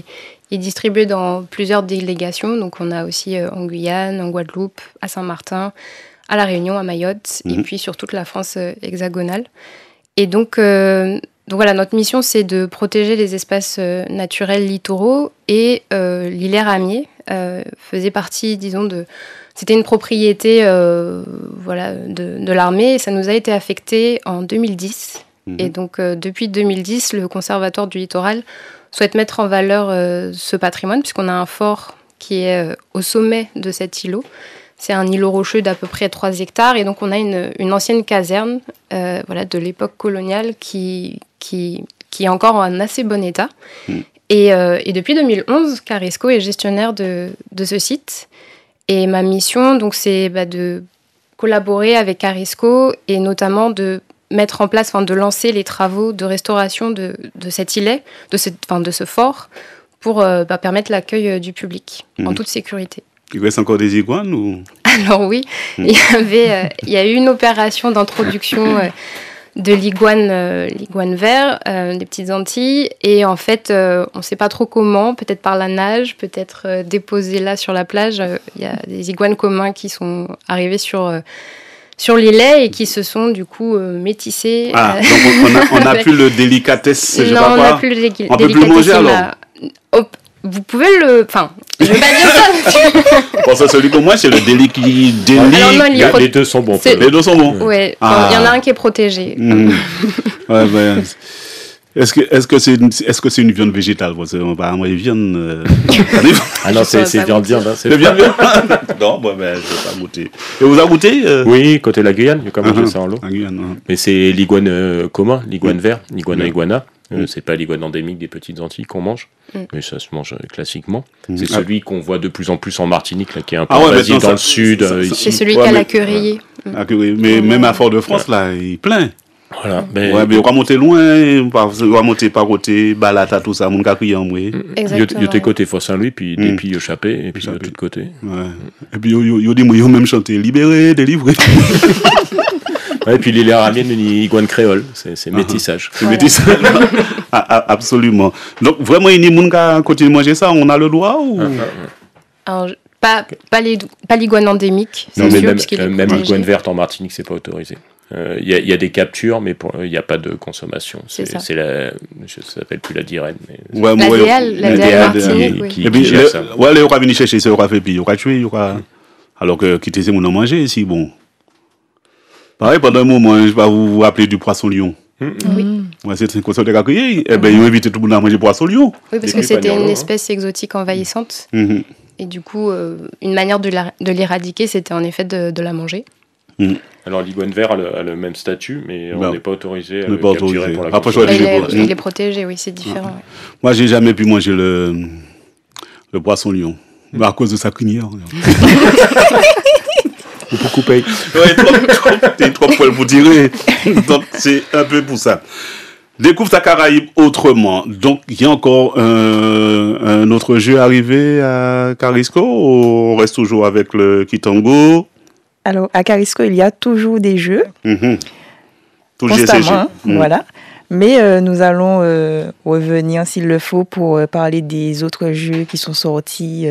est distribué dans plusieurs délégations. Donc, on a aussi en Guyane, en Guadeloupe, à Saint-Martin, à La Réunion, à Mayotte, et puis sur toute la France hexagonale. Et donc voilà, notre mission, c'est de protéger les espaces naturels littoraux, et l'île Ramier faisait partie, disons, c'était une propriété de l'armée, et ça nous a été affecté en 2010. Et donc, depuis 2010, le Conservatoire du Littoral souhaite mettre en valeur ce patrimoine, puisqu'on a un fort qui est au sommet de cet îlot. C'est un îlot rocheux d'à peu près 3 hectares. Et donc, on a une ancienne caserne de l'époque coloniale qui est encore en assez bon état. Et depuis 2011, Carisco est gestionnaire de ce site. Et ma mission, donc, c'est de collaborer avec Carisco et notamment de mettre en place, de lancer les travaux de restauration de cet îlet, de ce fort, pour permettre l'accueil du public en toute sécurité. Il reste encore des iguanes ou... Alors oui, il y a eu une opération d'introduction de l'iguane vert, des petites Antilles, et en fait, on ne sait pas trop comment, peut-être par la nage, peut-être déposé là sur la plage, il y a des iguanes communs qui sont arrivés sur l'îlet et qui se sont du coup métissés. Ah, donc on n'a plus le délicatesse, je sais pas quoi. Non, on n'a plus le délicatesse. On peut plus manger alors. Vous pouvez Enfin, je vais pas dire ça. Pour ça, celui que moi, c'est le les deux sont bons. Les deux sont bons. Ouais. Il y en a un qui est protégé. Ouais. Est-ce que c'est une viande végétale? Parce que apparemment, ils viennent. Ah non, c'est viande. C'est viande. Non, je ne vais pas goûter. Et vous avez goûté? Oui, côté de la Guyane, il y a quand même ça en l'eau. Guyane, mais c'est l'iguane commun, l'iguane vert, iguana. C'est pas l'iguane endémique des petites Antilles qu'on mange, mais ça se mange classiquement. C'est celui qu'on voit de plus en plus en Martinique, là, qui est un peu invasif dans le sud. C'est celui qu'a la querrier. Mais même à Fort-de-France, là, il est plein. Voilà. Mais on va monter loin, on va monter par côté, Balata, tout ça, mon crier en moi. Exactement. Il y a côté Fort-Saint-Louis, puis des pays échappés, et puis de l'autre côté. Ouais. Et puis il y a des moyens même chanter libéré, délivré. Et puis l'île Ramier, une iguane créole, c'est métissage. C'est métissage. Absolument. Donc vraiment, il y a des gens qui continuent de manger ça, on a le droit ou... Alors, pas l'iguane endémique, c'est non, sûr. Même l'iguane verte en Martinique, c'est pas autorisé. Il y a des captures, mais il n'y a pas de consommation. C'est ça. Je ne s'appelle plus la DIREN. Mais la DEAL Martinique, qui gère ça. Ouais, on va venir chercher ça, on va faire puis on va tuer, alors que quitter ces gens manger ici, bon. Pareil, pendant un moment, je vais vous rappeler du poisson lion. Oui. Ouais, c'est une question de accueillir. Eh bien, ils ont invité tout le monde à manger poisson lion. Oui, parce que c'était une espèce exotique envahissante. Et du coup, une manière de l'éradiquer, c'était en effet de la manger. Alors, l'iguane vert a le même statut, mais on n'est pas autorisé à le capturer pour la il est protégé, oui, c'est différent. Ouais. Moi, j'ai jamais pu manger le poisson lion. À cause de sa crinière. Beaucoup payé. Ouais, trop poil pour tirer. Donc, c'est un peu pour ça. Découvre ta Caraïbe autrement. Donc, il y a encore un autre jeu arrivé à Carisco ou on reste toujours avec le Kitango? Alors, à Carisco, il y a toujours des jeux. Constamment, voilà. Mais nous allons revenir, s'il le faut, pour parler des autres jeux qui sont sortis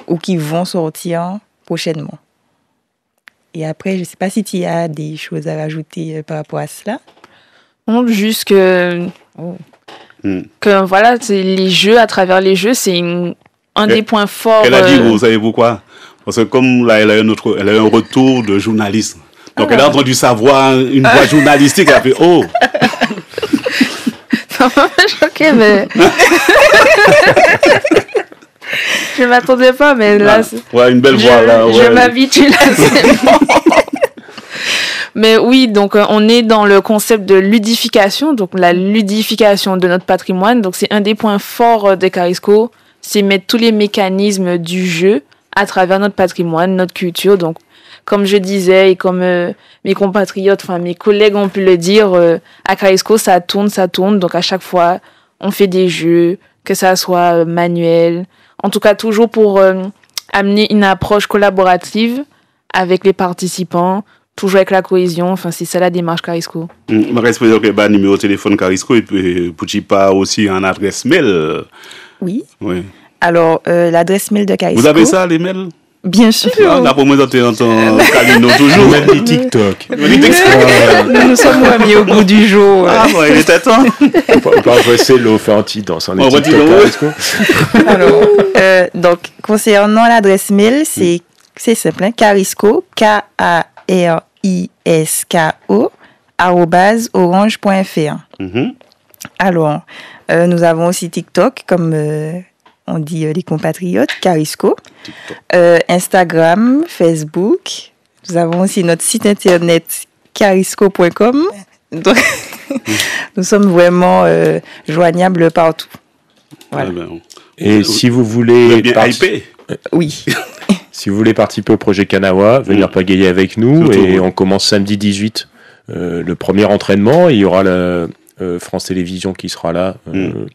ou qui vont sortir prochainement. Et après, je ne sais pas si tu as des choses à rajouter par rapport à cela. Non, juste que voilà, les jeux, à travers les jeux, c'est un des points forts. Elle a dit, vous savez pourquoi? Parce que comme là, elle a un retour de journaliste. Donc, elle a entendu sa voix, une voix journalistique, elle a fait « Oh !» Ça m'a choqué, mais... Je m'attendais pas, mais là... Ouais, une belle voix, là. Ouais. Je m'habitue, là, c'est bon. Mais oui, donc on est dans le concept de ludification, donc la ludification de notre patrimoine. Donc c'est un des points forts de Carisco, c'est mettre tous les mécanismes du jeu à travers notre patrimoine, notre culture. Donc comme je disais et comme mes compatriotes, enfin mes collègues ont pu le dire, à Carisco ça tourne. Donc à chaque fois on fait des jeux, que ça soit manuel, en tout cas toujours pour amener une approche collaborative avec les participants. Toujours avec la cohésion, enfin c'est ça la démarche Carisco. Je respecte que numéro de téléphone Carisco et puis pour-tu pas aussi un adresse mail. Oui. Alors l'adresse mail de Carisco. Vous avez ça les mails? Bien sûr. On a pour moi d'entendre Calino toujours. Même les TikTok. Nous sommes amis au bout du jour. Ah ouais, il était temps. On peut envoyer l'offenty dans son TikTok Carisco. Alors, donc concernant l'adresse mail, c'est simple, Carisco, KARISKO @orange.fr. Alors, nous avons aussi TikTok, comme on dit les compatriotes, Carisco. Instagram, Facebook. Nous avons aussi notre site internet carisco.com. Donc, nous sommes vraiment joignables partout. Voilà. Et si vous voulez... Oui. Si vous voulez participer au projet Kanawa, venir pagayer avec nous. Surtout, et on commence samedi 18 le premier entraînement. Il y aura la France Télévisions qui sera là,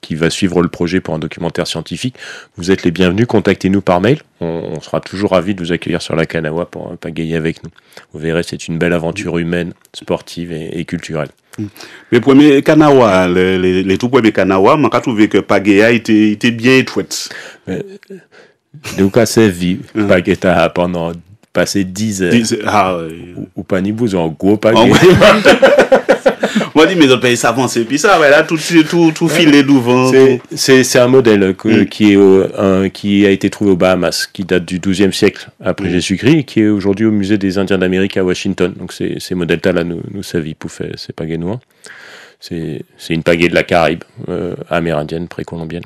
qui va suivre le projet pour un documentaire scientifique. Vous êtes les bienvenus, contactez-nous par mail. On sera toujours ravis de vous accueillir sur la Kanawa pour pagayer avec nous. Vous verrez, c'est une belle aventure humaine, sportive et culturelle. Les premiers Kanawa, les tout premiers Kanawa, on a trouvé que Pagaya était bien chouette. Donc, à sa vie, Pagaya pendant passé 10 heures. Ou pas ni vous en gros Pagaya. Moi, je dis, mais autres pays s'avancent, puis ça, là, tout filé devant. C'est un modèle qui a été trouvé aux Bahamas, qui date du XIIe siècle après Jésus-Christ, et qui est aujourd'hui au musée des Indiens d'Amérique à Washington. Donc, ces modèles-là, nous savons, pouffait, c'est pagaie noire. C'est une pagaie de la Caraïbe, amérindienne, précolombienne.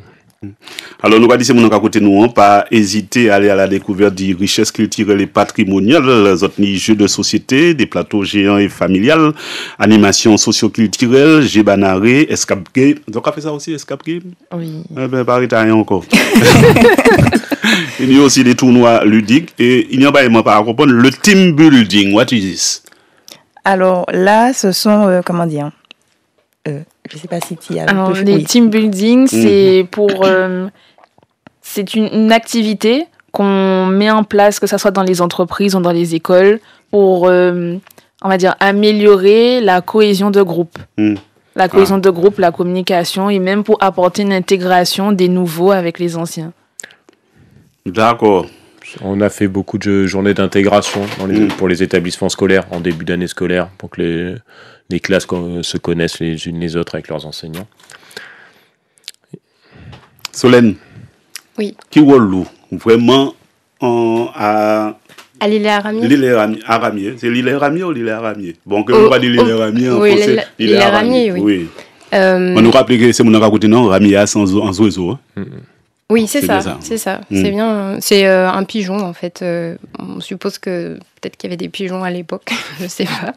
Alors, nous allons dire, mon à côté nous, pas hésiter à aller à la découverte des richesses culturelles et patrimoniales, les autres jeux de société, des plateaux géants et familiales, animations socio-culturelles, Gébanaré, Escape Game. Donc, on a fait ça aussi, Escape Game? Oui. Eh bien, pas rien encore. Il y a aussi des tournois ludiques et il n'y a pas à comprendre le team building. What is this? Alors, là, ce sont, comment dire? Je ne sais pas si tu as... Alors, les team building, c'est pour... c'est une activité qu'on met en place, que ce soit dans les entreprises ou dans les écoles, pour, on va dire, améliorer la cohésion de groupe. La cohésion de groupe, la communication, et même pour apporter une intégration des nouveaux avec les anciens. D'accord. On a fait beaucoup de journées d'intégration pour les établissements scolaires en début d'année scolaire, pour que les classes se connaissent les unes les autres avec leurs enseignants. Solène. Oui. Qui rôle vraiment à l'île Aramier. L'île Aramier. C'est l'île Aramier ou l'île Aramier? Bon, que on va dire l'île Aramier en français. L'île Aramier, oui. On nous rappelle que c'est mon raconté non, Aramier sans oiseau. Oui, c'est ça. C'est bien. C'est un pigeon, en fait. On suppose que peut-être qu'il y avait des pigeons à l'époque, je ne sais pas.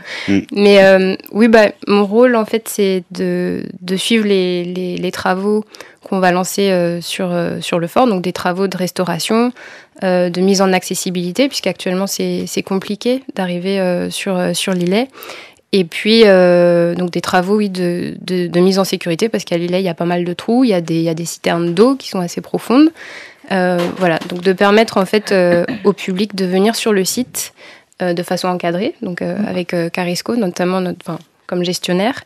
Mais oui, mon rôle, en fait, c'est de suivre les travaux qu'on va lancer sur le fort, donc des travaux de restauration, de mise en accessibilité, puisqu'actuellement, c'est compliqué d'arriver sur l'îlet. Et puis, donc des travaux de mise en sécurité, parce qu'à l'îlet, il y a pas mal de trous, il y a des citernes d'eau qui sont assez profondes. Voilà, donc de permettre en fait au public de venir sur le site de façon encadrée, donc avec Carisco notamment comme gestionnaire.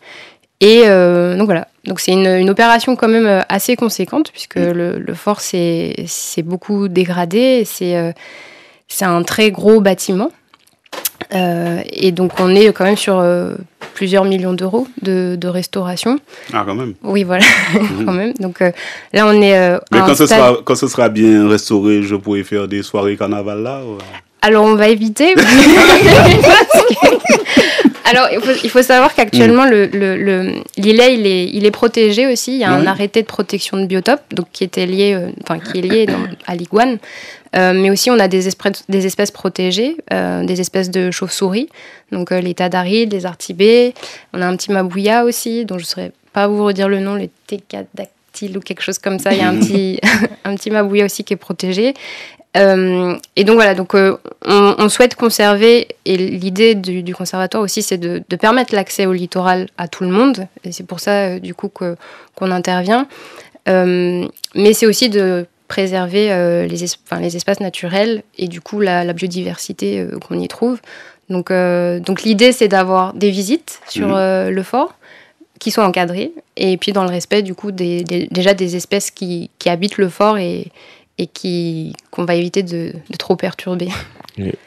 Et donc voilà, donc c'est une opération quand même assez conséquente, puisque le fort c'est beaucoup dégradé, c'est un très gros bâtiment. Et donc on est quand même sur plusieurs millions d'euros de restauration. Ah, quand même. Oui, voilà, quand même. Donc là on est mais quand ce sera bien restauré, je pourrais faire des soirées carnaval là ou... Alors on va éviter. Alors il faut savoir qu'actuellement l'îlet il est protégé aussi. Il y a un arrêté de protection de biotope, donc qui est lié à l'iguane. Mais aussi, on a des espèces protégées, des espèces de chauves-souris, donc les tadarrides, les artibés. On a un petit mabouya aussi, dont je ne saurais pas vous redire le nom, les técadactyles ou quelque chose comme ça. Il y a un petit mabouya aussi qui est protégé. Et donc voilà, donc, on souhaite conserver, et l'idée du conservatoire aussi, c'est de permettre l'accès au littoral à tout le monde. Et c'est pour ça, du coup, qu'on intervient. Mais c'est aussi de préserver les espaces naturels et du coup la biodiversité qu'on y trouve. Donc l'idée, c'est d'avoir des visites sur le fort qui sont encadrées, et puis dans le respect du coup déjà des espèces qui habitent le fort et qu'on va éviter de trop perturber.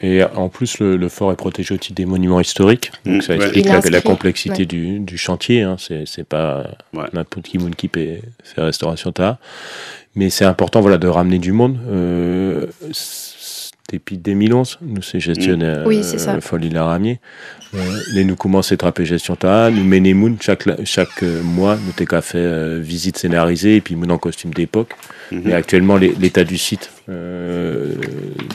Et en plus, le fort est protégé au titre des monuments historiques, donc ça explique la complexité du chantier. Hein. C'est pas n'importe qui qui peut faire restauration tard. Mais c'est important de ramener du monde. Depuis 2011, nous c'est gestionnaire le fort l'île Aramier. Nous commençons à trapper gestion ta, nous menons chaque mois, nous t'es qu'à faire visite scénarisée et puis nous en costume d'époque. Mais actuellement, l'état du site ne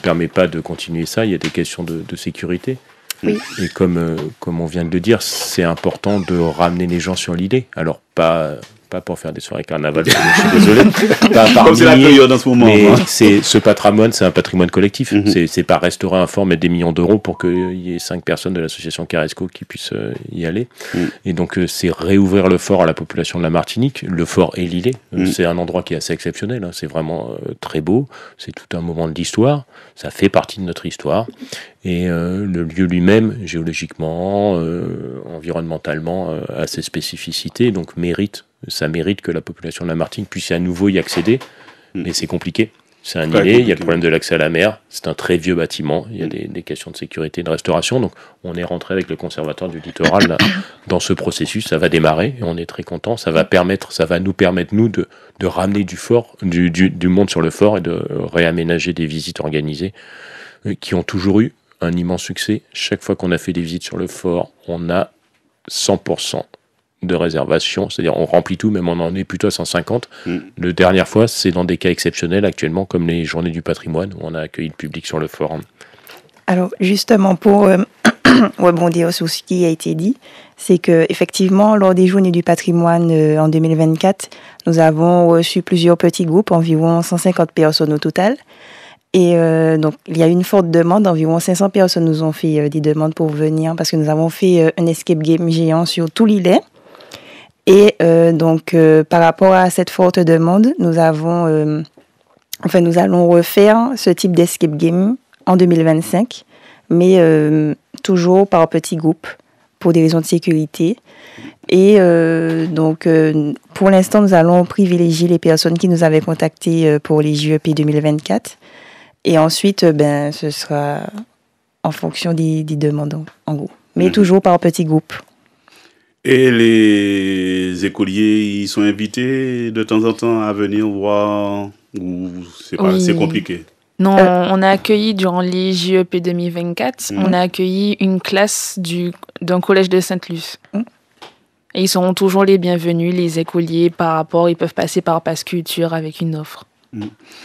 permet pas de continuer ça. Il y a des questions de sécurité. Oui. Et comme on vient de le dire, c'est important de ramener les gens sur l'îlet. Alors pas pour faire des soirées carnaval, je suis désolé. Comme c'est la période en ce moment. Mais ce patrimoine, c'est un patrimoine collectif. C'est pas restaurer un fort, mettre des millions d'euros pour qu'il y ait 5 personnes de l'association Carisco qui puissent y aller. Et donc, c'est réouvrir le fort à la population de la Martinique. Le fort et l'îlet. C'est un endroit qui est assez exceptionnel. Hein. C'est vraiment très beau. C'est tout un moment de l'histoire. Ça fait partie de notre histoire. Et le lieu lui-même, géologiquement, environnementalement, a ses spécificités. Donc, ça mérite que la population de la Martinique puisse à nouveau y accéder, mais c'est compliqué. C'est un îlet, il y a le problème de l'accès à la mer, c'est un très vieux bâtiment, il y a des questions de sécurité, de restauration, donc on est rentré avec le conservatoire du littoral là, dans ce processus, ça va démarrer, et on est très content, ça va nous permettre, nous, de ramener du monde sur le fort et de réaménager des visites organisées qui ont toujours eu un immense succès. Chaque fois qu'on a fait des visites sur le fort, on a 100% de réservation, c'est-à-dire on remplit tout, même on en est plutôt à 150. La dernière fois, c'est dans des cas exceptionnels actuellement, comme les journées du patrimoine, où on a accueilli le public sur le fort. Alors justement, pour rebondir sur ce qui a été dit, c'est qu'effectivement, lors des journées du patrimoine en 2024, nous avons reçu plusieurs petits groupes, environ 150 personnes au total. Et donc, il y a une forte demande. Environ 500 personnes nous ont fait des demandes pour venir parce que nous avons fait un escape game géant sur tout l'îlet. Et donc, par rapport à cette forte demande, nous allons refaire ce type d'escape game en 2025, mais toujours par petits groupes pour des raisons de sécurité. Et donc, pour l'instant, nous allons privilégier les personnes qui nous avaient contactés pour les JEP 2024. Et ensuite, ce sera en fonction des demandes, en gros. Mais toujours par petits groupes. Et les écoliers, ils sont invités de temps en temps à venir voir, ou c'est compliqué? Non, on a accueilli durant les JEP 2024, on a accueilli une classe d'un collège de Sainte-Luce. Et ils seront toujours les bienvenus, les écoliers, ils peuvent passer par Passe Culture avec une offre.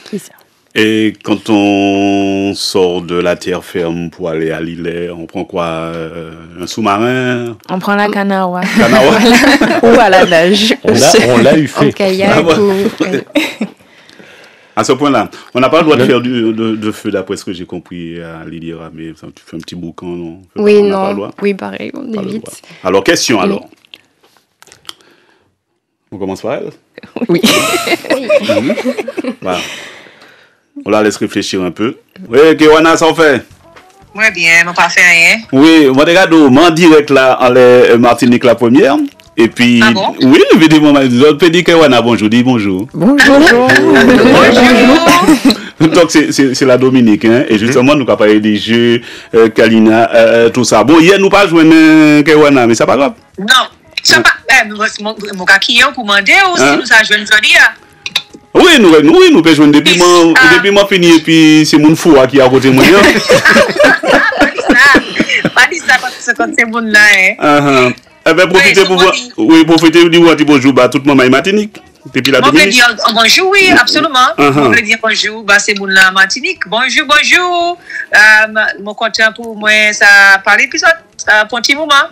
C'est ça. Et quand on sort de la terre ferme pour aller à l'îlet, on prend quoi? Un sous-marin? On prend la canoë. Ou à la nage. On l'a eu fait. En kayak À ce point-là, on n'a pas le droit de faire de feu, d'après ce que j'ai compris à l'Iliera, mais tu fais un petit boucan, non? Oui, non. Oui, pareil, on évite. Alors, question, alors. On commence par elle? Oui. Voilà. On la laisse réfléchir un peu. Oui, Kewana, ça en fait? Moi bien, on pas fait rien. Oui, moi regarde, en direct là, en Martinique la première. Et puis, bon? Oui, évidemment, je peux dire Kewana, bonjour, dis bonjour. Bonjour. Donc, c'est la Dominique, hein, et justement, nous avons parlé des jeux, Kalina, tout ça. Bon, hier, nous pas joué Kewana, mais c'est pas grave. Non, ça pas. Mon kaki pour demander ou si nous avons joué aujourd'hui. Oui, nous pouvons jouer depuis moi fini, et puis c'est mon fou qui est à côté de moi. Pas dit ça parce que c'est mon là, hein. Eh bien, profitez pour voir. Oui, profitez de dire bonjour à tout le monde Martinique. Depuis la Dominique. On peut dire bonjour, oui, absolument. On peut dire bonjour, c'est mon là Martinique. Bonjour. Mon content pour moi, ça par l'épisode, pour un petit moment.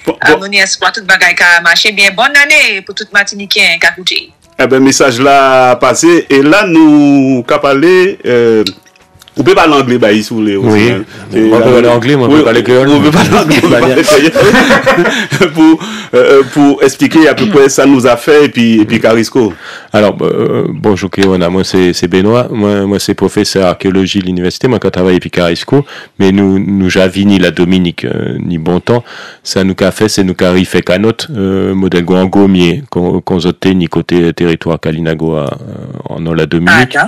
Mon espoir, toute bagaille qui a marché bien. Bonne année pour tout Martiniquais qui a écouté. Eh bien, message là passé. Et là, nous avons parlé. Vous pouvez parler anglais, bah, ici, oui. Oui. Moi, je peux parler anglais, moi, je peux parler créole. On peut parler anglais. Pour expliquer à peu près ça nous a fait, et puis Carisco. Alors, bonjour, Kéona. Moi, c'est Benoît. Moi, c'est professeur archéologie de l'université. Moi, quand je travaille puis Carisco, mais nous j'avini la Dominique, ni bon temps. Ça nous a fait, c'est nous qu'a fait canot, modèle Gouangomier, qu'on zoté ni côté territoire Kalinagoa, en la Dominique.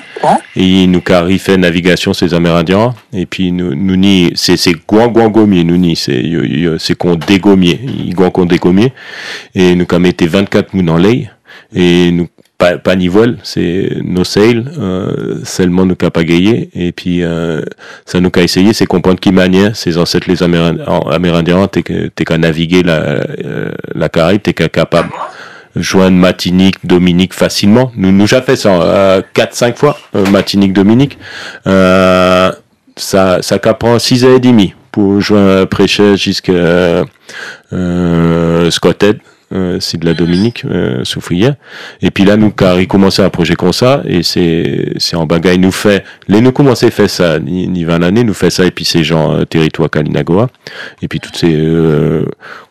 Et nous qu'a fait navigation ces Amérindiens, et puis nous ni c'est Gouangomier, nous ni c'est qu'on dégommier, ils qu'on dégommier, et nous comme été 24 mouns en lait, et nous pas ni vol, c'est nos sails, seulement nous qu'a pagayer, et puis ça nous qu'a essayé, c'est comprendre qui manière ces ancêtres les Amérindiens, t'es qu'à naviguer la Caraïbe, t'es qu'à capable joindre Martinique, Dominique facilement. Nous j'ai fait ça 4-5 fois, Martinique, Dominique. Ça prend 6h30 pour joindre Préchet jusqu'à Scotthead, c'est de la Dominique, Soufrière. Et puis là, nous avons commencé un projet comme ça, et c'est en bagaille, nous commençons à faire ça, ni 20 années, nous fait ça, et puis ces gens, territoire Kalinagoa, et puis toutes ces,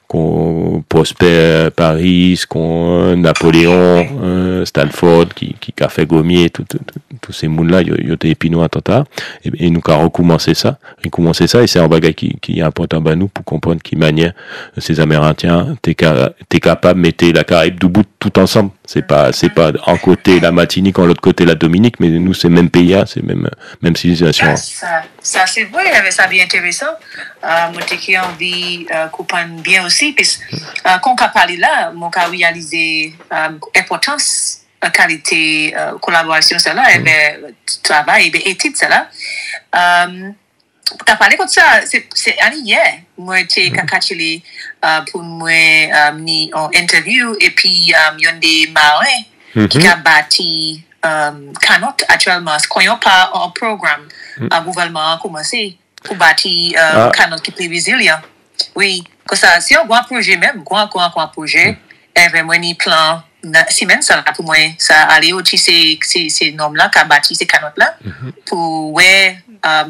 qu'on Prosper Paris, qu'on Napoléon, Stanford, qui a fait Gommier, tous ces mondes-là, ils étaient épineux à tata, et nous avons recommencé ça, et c'est un bagage qui est important pour nous, pour comprendre qui manière ces Amérindiens, t'es capable de mettre la Caraïbe debout tout ensemble. C'est pas en côté la Martinique, en l'autre côté la Dominique, mais nous c'est même pays, c'est même civilisation. Ça c'est vrai, ça bien intéressant. Moi j'ai envie comprendre bien aussi, parce quand on a parlé là, on a réalisé l'importance, la qualité, collaboration, celle-là, travail, étude, celle-là. Tu as parlé comme ça, c'est hier. Moi, j'ai catché pour moi en interview, et puis il y a des marins qui ont bâti canot actuellement. Ce qu'on n'a pas un programme, un gouvernement a commencé pour bâtir canot qui est plus résilient. Oui, que ça, si on a un projet même, un projet, et vraiment un plan. Siemens, ça pour moi, ça allait aussi ces normes-là qui ont bâti ces canots-là pour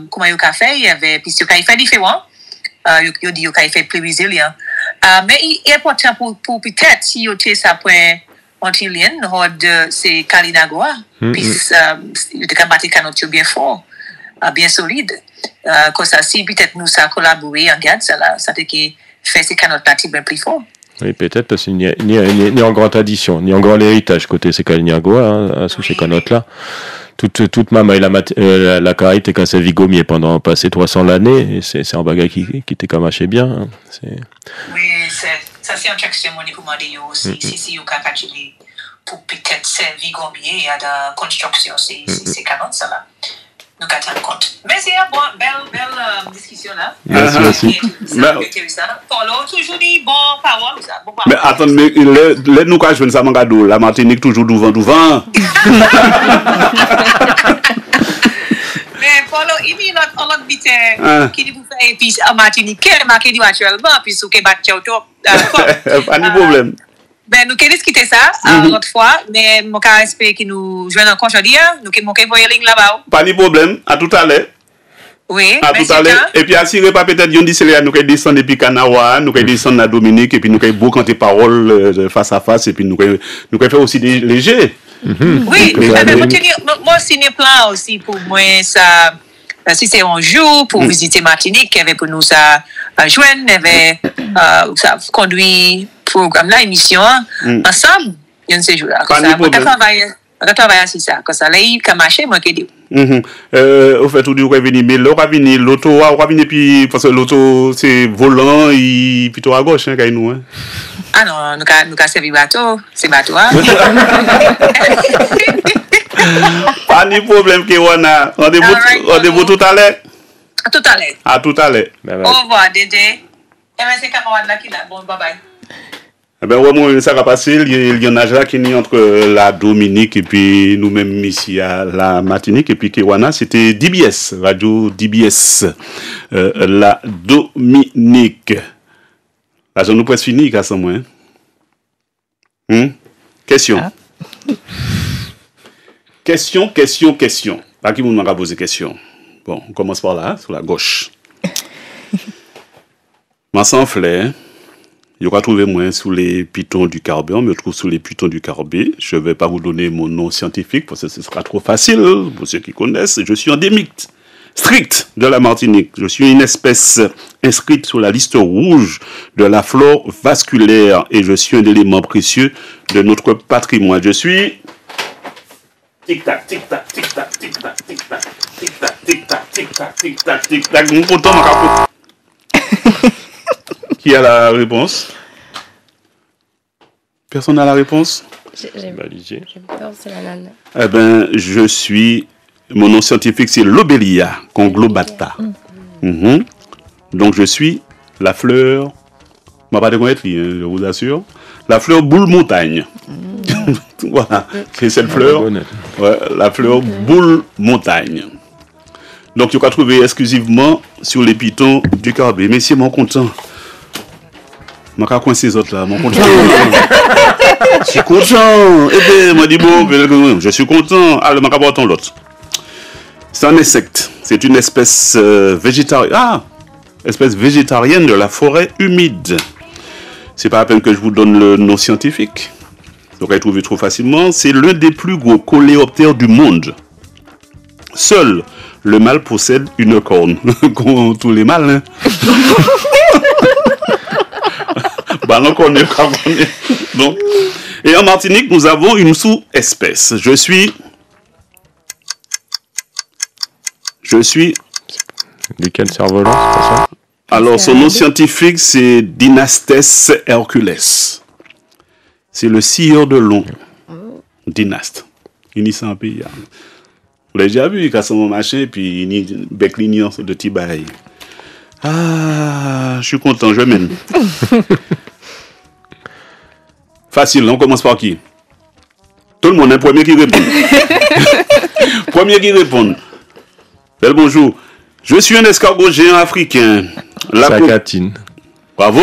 comment ils ont fait, il y avait, puis ils ont fait différent, ils ont dit qu'ils ont fait plus résilient. Mais il est important pour peut-être si ils ont fait ça pour Antillienne, c'est Kalinagoa, puis ils ont bâti des canots bien forts, bien solides. Comme ça, si peut-être nous ça collaboré en garde, ça fait que fait ces canots-là bien plus forts. Oui, peut-être, parce qu'il n'y a en grande tradition, ni en grand héritage côté ces Kalinagoa, sous ces canottes-là. toute ma maille, la carrière était cassée vigommier pendant passer 300 l'année, et c'est un bagage qui t'est quand même bien. Hein. Oui, ça c'est un truc que moi pour demander aussi, si vous avez pour peut-être c'est vigommier, il y a de construction, c'est 40 ça là. Nous attendons compte. Mais c'est une belle discussion là. Merci. Paulo, toujours dit bon parole. Mais attendez, les nous quand je viens ça mangado, la Martinique toujours devant. Mais Paulo, il y a un autre bit qui dit vous faire puis en Martinique, quel marqué du actuellement puis sous que battre auto. Pas de problème. Ben nous qu'est-ce qui était ça l'autre fois, mais mon cas espère que nous jouons encore aujourd'hui, nous qui manquer voyer ligne là-bas. Pas de problème, à tout à l'heure. Oui, à tout à l'heure. Et puis assurez pas peut-être yon dit c'est nous qui descend depuis Canawa, nous qui descend à Dominique et puis nous qui beau canter parole face à face et puis nous qui faire aussi des légers. Oui, mais moi c'est un plan aussi pour moi ça si c'est un jour pour visiter Martinique, il y avait pour nous ça joindre, il y avait ça conduit programme là émission ensemble il y a un séjour là comme ça on travaille sur ça comme ça là il a marché moi que dit au fait tout du revenir mais l'auto va venir puis parce que l'auto c'est volant et plutôt à gauche hein kay nous hein. Ah non nous ka servi bateau c'est bateau hein. Pas de problème que on a rendez-vous tout à l'heure. À tout à l'heure. Au revoir Dédé. C'est camarade là qui là bon bye bye. Eh ben ouais, ça va passer. Il y en a déjà qui est entre la Dominique et puis nous-mêmes ici à la Martinique et puis Kewana, c'était DBS, Radio DBS, la Dominique. La zone nous presque finie, qu'à ce moment. Question. Question. Pas qui m'a posé question. Bon, on commence par là, sur la gauche. Ma sans flair. Il y aura trouvé moi sous les pitons du Carbet. On me trouve sous les pitons du Carbet. Je ne vais pas vous donner mon nom scientifique parce que ce sera trop facile pour ceux qui connaissent. Je suis endémique strict de la Martinique. Je suis une espèce inscrite sur la liste rouge de la flore vasculaire et je suis un élément précieux de notre patrimoine. Je suis tic-tac, tic-tac, tic-tac, tic-tac, tic-tac, tic-tac, tic-tac, tic-tac, tic-tac, tic-tac. Mon content, mon capot. Qui a la réponse? Personne n'a la réponse? J'ai peur, c'est la nana. Eh bien, je suis... Mon nom scientifique, c'est Lobelia conglobata. Donc, je suis la fleur... Je ne vais pas déconnaître, je vous assure. La fleur boule montagne. Voilà, c'est cette fleur. Ouais, la fleur boule montagne. Donc, tu vas trouver exclusivement sur les pitons du Carbet. Messieurs, mon content. Je vais coincer ces autres là, mon content. Je suis content. Eh bien, m'a dit bon, je suis content. Alors, je vais voir l'autre. C'est un insecte. C'est une espèce végétarienne. Espèce végétarienne de la forêt humide. C'est pas la peine que je vous donne le nom scientifique. Vous allez trouver trop facilement. C'est l'un des plus gros coléoptères du monde. Seul le mâle possède une corne. Comme tous les mâles. Hein. Bah non, on est. Donc, et en Martinique, nous avons une sous-espèce. Je suis. Duquel cerf-volant, c'est pas ça? Alors, son nom scientifique, c'est Dynastes hercules. C'est le scieur de long. Dynaste. Il y a un pays. Vous l'avez déjà vu, il a son machin, puis il y a une bec lignant de Tibaï. Ah, je suis content, je mène. Facile, on commence par qui? Tout le monde, un premier qui répond. Premier qui répond. Bel bonjour. Je suis un escargot géant africain. Sakatine. Bravo.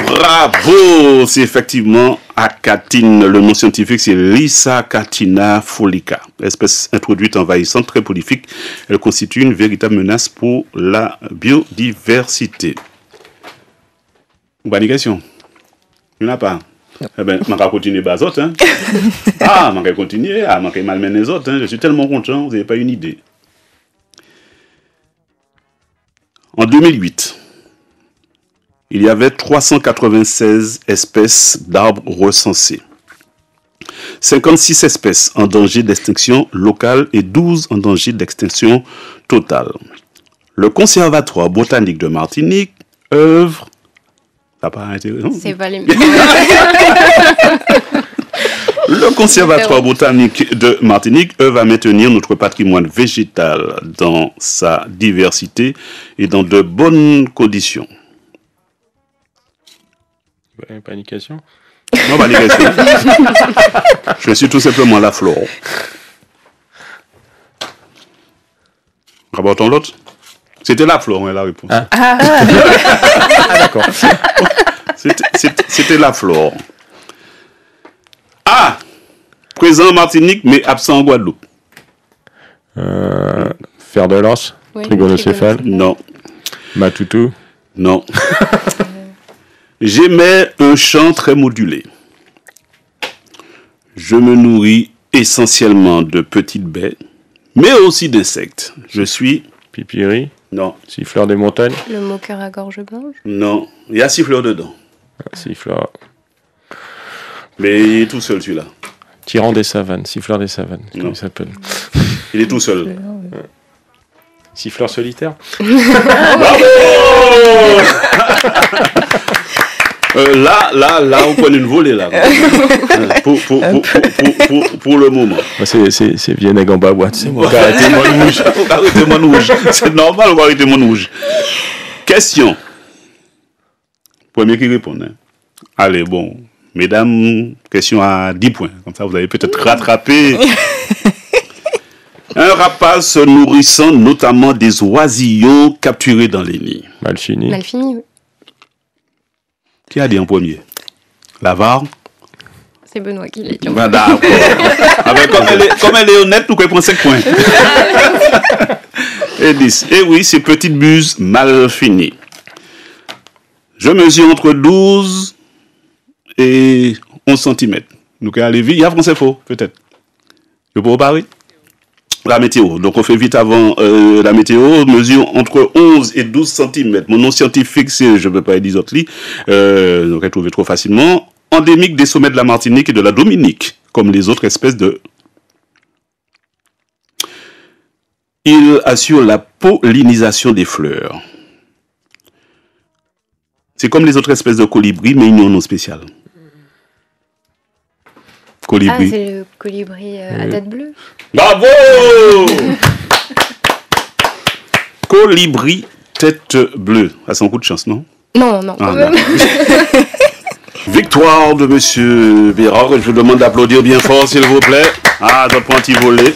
Bravo. C'est effectivement Acatine. Le nom scientifique, c'est Lysacatina folica. Espèce introduite envahissante, très prolifique. Elle constitue une véritable menace pour la biodiversité. Bonne question. Il n'y en a pas. Eh bien, je vais continuer les autres. Hein. Je vais continuer. Je vais malmener les autres. Hein. Je suis tellement content, vous n'avez pas une idée. En 2008, il y avait 396 espèces d'arbres recensées. 56 espèces en danger d'extinction locale et 12 en danger d'extinction totale. Le Conservatoire botanique de Martinique œuvre... Ça n'a pas intéressant. C'est pas les... Le Conservatoire botanique de Martinique œuvre à maintenir notre patrimoine végétal dans sa diversité et dans de bonnes conditions. Panication. Non, panication. Je suis tout simplement la flore. Rapportons l'autre. C'était la flore, la réponse. D'accord. C'était la flore. Ah! Présent en Martinique, mais absent en Guadeloupe. Fer de lance, Oui, trigonocéphale, Non. matoutou. Non. J'émets un chant très modulé. Je me nourris essentiellement de petites baies, mais aussi d'insectes. Je suis... Pipiri, Non. siffleur des montagnes. Le moqueur à gorge blanche. Non. Il y a siffleur dedans. Siffleur. Mais il est tout seul, celui-là. Tyran des savanes, siffleur des savanes. Non. Comment il s'appelle? Il est tout seul. Siffleur solitaire. Là, on prend une volée, là. Pour le moment. C'est Viennet Gamba Boîte. C'est mon arrêtez mon rouge. Arrêtez mon rouge. C'est normal, on va arrêter mon rouge. Question. Premier qui répond. Hein. Allez, bon. Mesdames, question à 10 points. Comme ça, vous allez peut-être rattraper. Un rapace se nourrissant notamment des oisillons capturés dans les nids. Mal fini. Mal fini, oui. Qui a dit en premier? L'avare? C'est Benoît qui l'a dit. Ben, d'accord. Ah ben, comme elle est honnête, nous pouvons prendre 5 points. Et 10. Et oui, c'est petite buse mal finie. Je mesure entre 12 et 11 cm. Nous pouvons aller vite. Il y a français faux, peut-être. Je peux vous parler? La météo. Donc, on fait vite avant la météo. Mesure entre 11 et 12 cm. Mon nom scientifique, c'est, je ne peux pas dire autres lits. Donc, elle trouve trop facilement. Endémique des sommets de la Martinique et de la Dominique, comme les autres espèces de... Il assure la pollinisation des fleurs. C'est comme les autres espèces de colibris, mais ils n'ont non spécial. Colibri. Ah, c'est le colibri à tête bleue. Bravo! Colibri tête bleue. Ah, c'est un coup de chance, non? Non, non, quand même. Victoire de Monsieur Bérard. Je vous demande d'applaudir bien fort, s'il vous plaît. Ah, d'autres points anti-volés.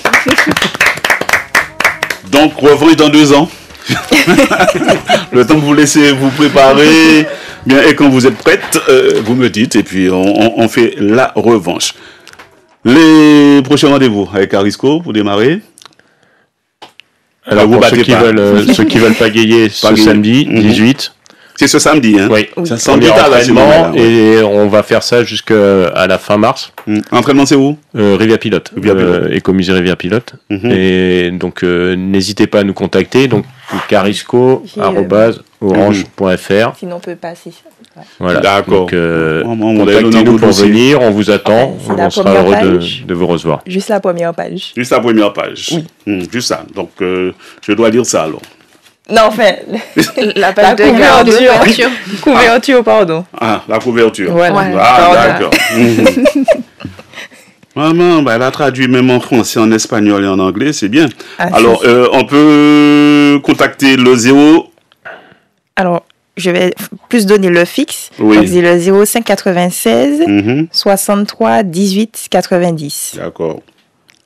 Donc, revanche dans 2 ans. Le temps que vous laissez vous préparer. Bien, et quand vous êtes prête, vous me dites, et puis on fait la revanche. Les prochains rendez-vous avec Carisco pour démarrer. Alors, vous pour ceux qui veulent pagayer ce samedi, 18. C'est ce samedi, hein? Oui, Ça on sent est bien en là, entraînement et on va faire ça jusqu'à la fin mars. Entraînement, c'est où? Rivière Pilote, Écomusée Rivière Pilote. Et donc, n'hésitez pas à nous contacter. Donc, carisco@orange.fr. Sinon, on peut passer. Ouais. Voilà. D'accord. Donc, contactez-nous pour venir. On vous attend. C'est la On sera première heureux page. de vous recevoir. Juste la première page. Juste la première page. Oui. Juste ça. Donc, je dois dire ça alors. Non, enfin, La page de couverture. Couverture, pardon. Ah, la couverture. Voilà. Ah, Pardon. d'accord. Maman, elle a traduit même en français, en espagnol et en anglais, c'est bien. Ah, alors, on peut contacter le 0. Alors, je vais plus donner le fixe. Oui. Donc, c'est le 05 96 63 18 90. D'accord.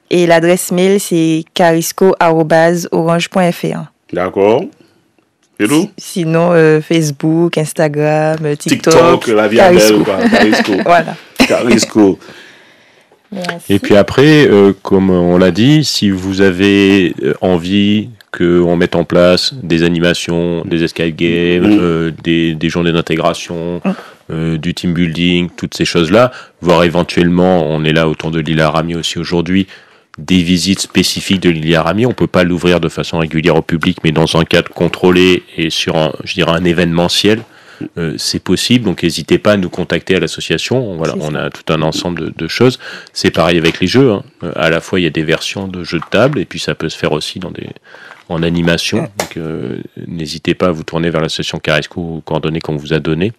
Et l'adresse mail, c'est carisco@orange.fr. D'accord. C'est tout? Sinon, Facebook, Instagram, TikTok, la vie à belle, quoi. Carisco. Voilà. Carisco. Merci. Et puis après, comme on l'a dit, si vous avez envie qu'on mette en place des animations, des escape games, des journées d'intégration, du team building, toutes ces choses-là, voire éventuellement, on est là autour de l'île Aramie aussi aujourd'hui, des visites spécifiques de l'île Aramie. On ne peut pas l'ouvrir de façon régulière au public, mais dans un cadre contrôlé et sur un événementiel. c'est possible. Donc n'hésitez pas à nous contacter à l'association. Voilà, on a tout un ensemble de choses. C'est pareil avec les jeux. Hein. À la fois, il y a des versions de jeux de table et puis ça peut se faire aussi en animation. Donc n'hésitez pas à vous tourner vers l'association Caresco aux coordonnées qu'on vous a données.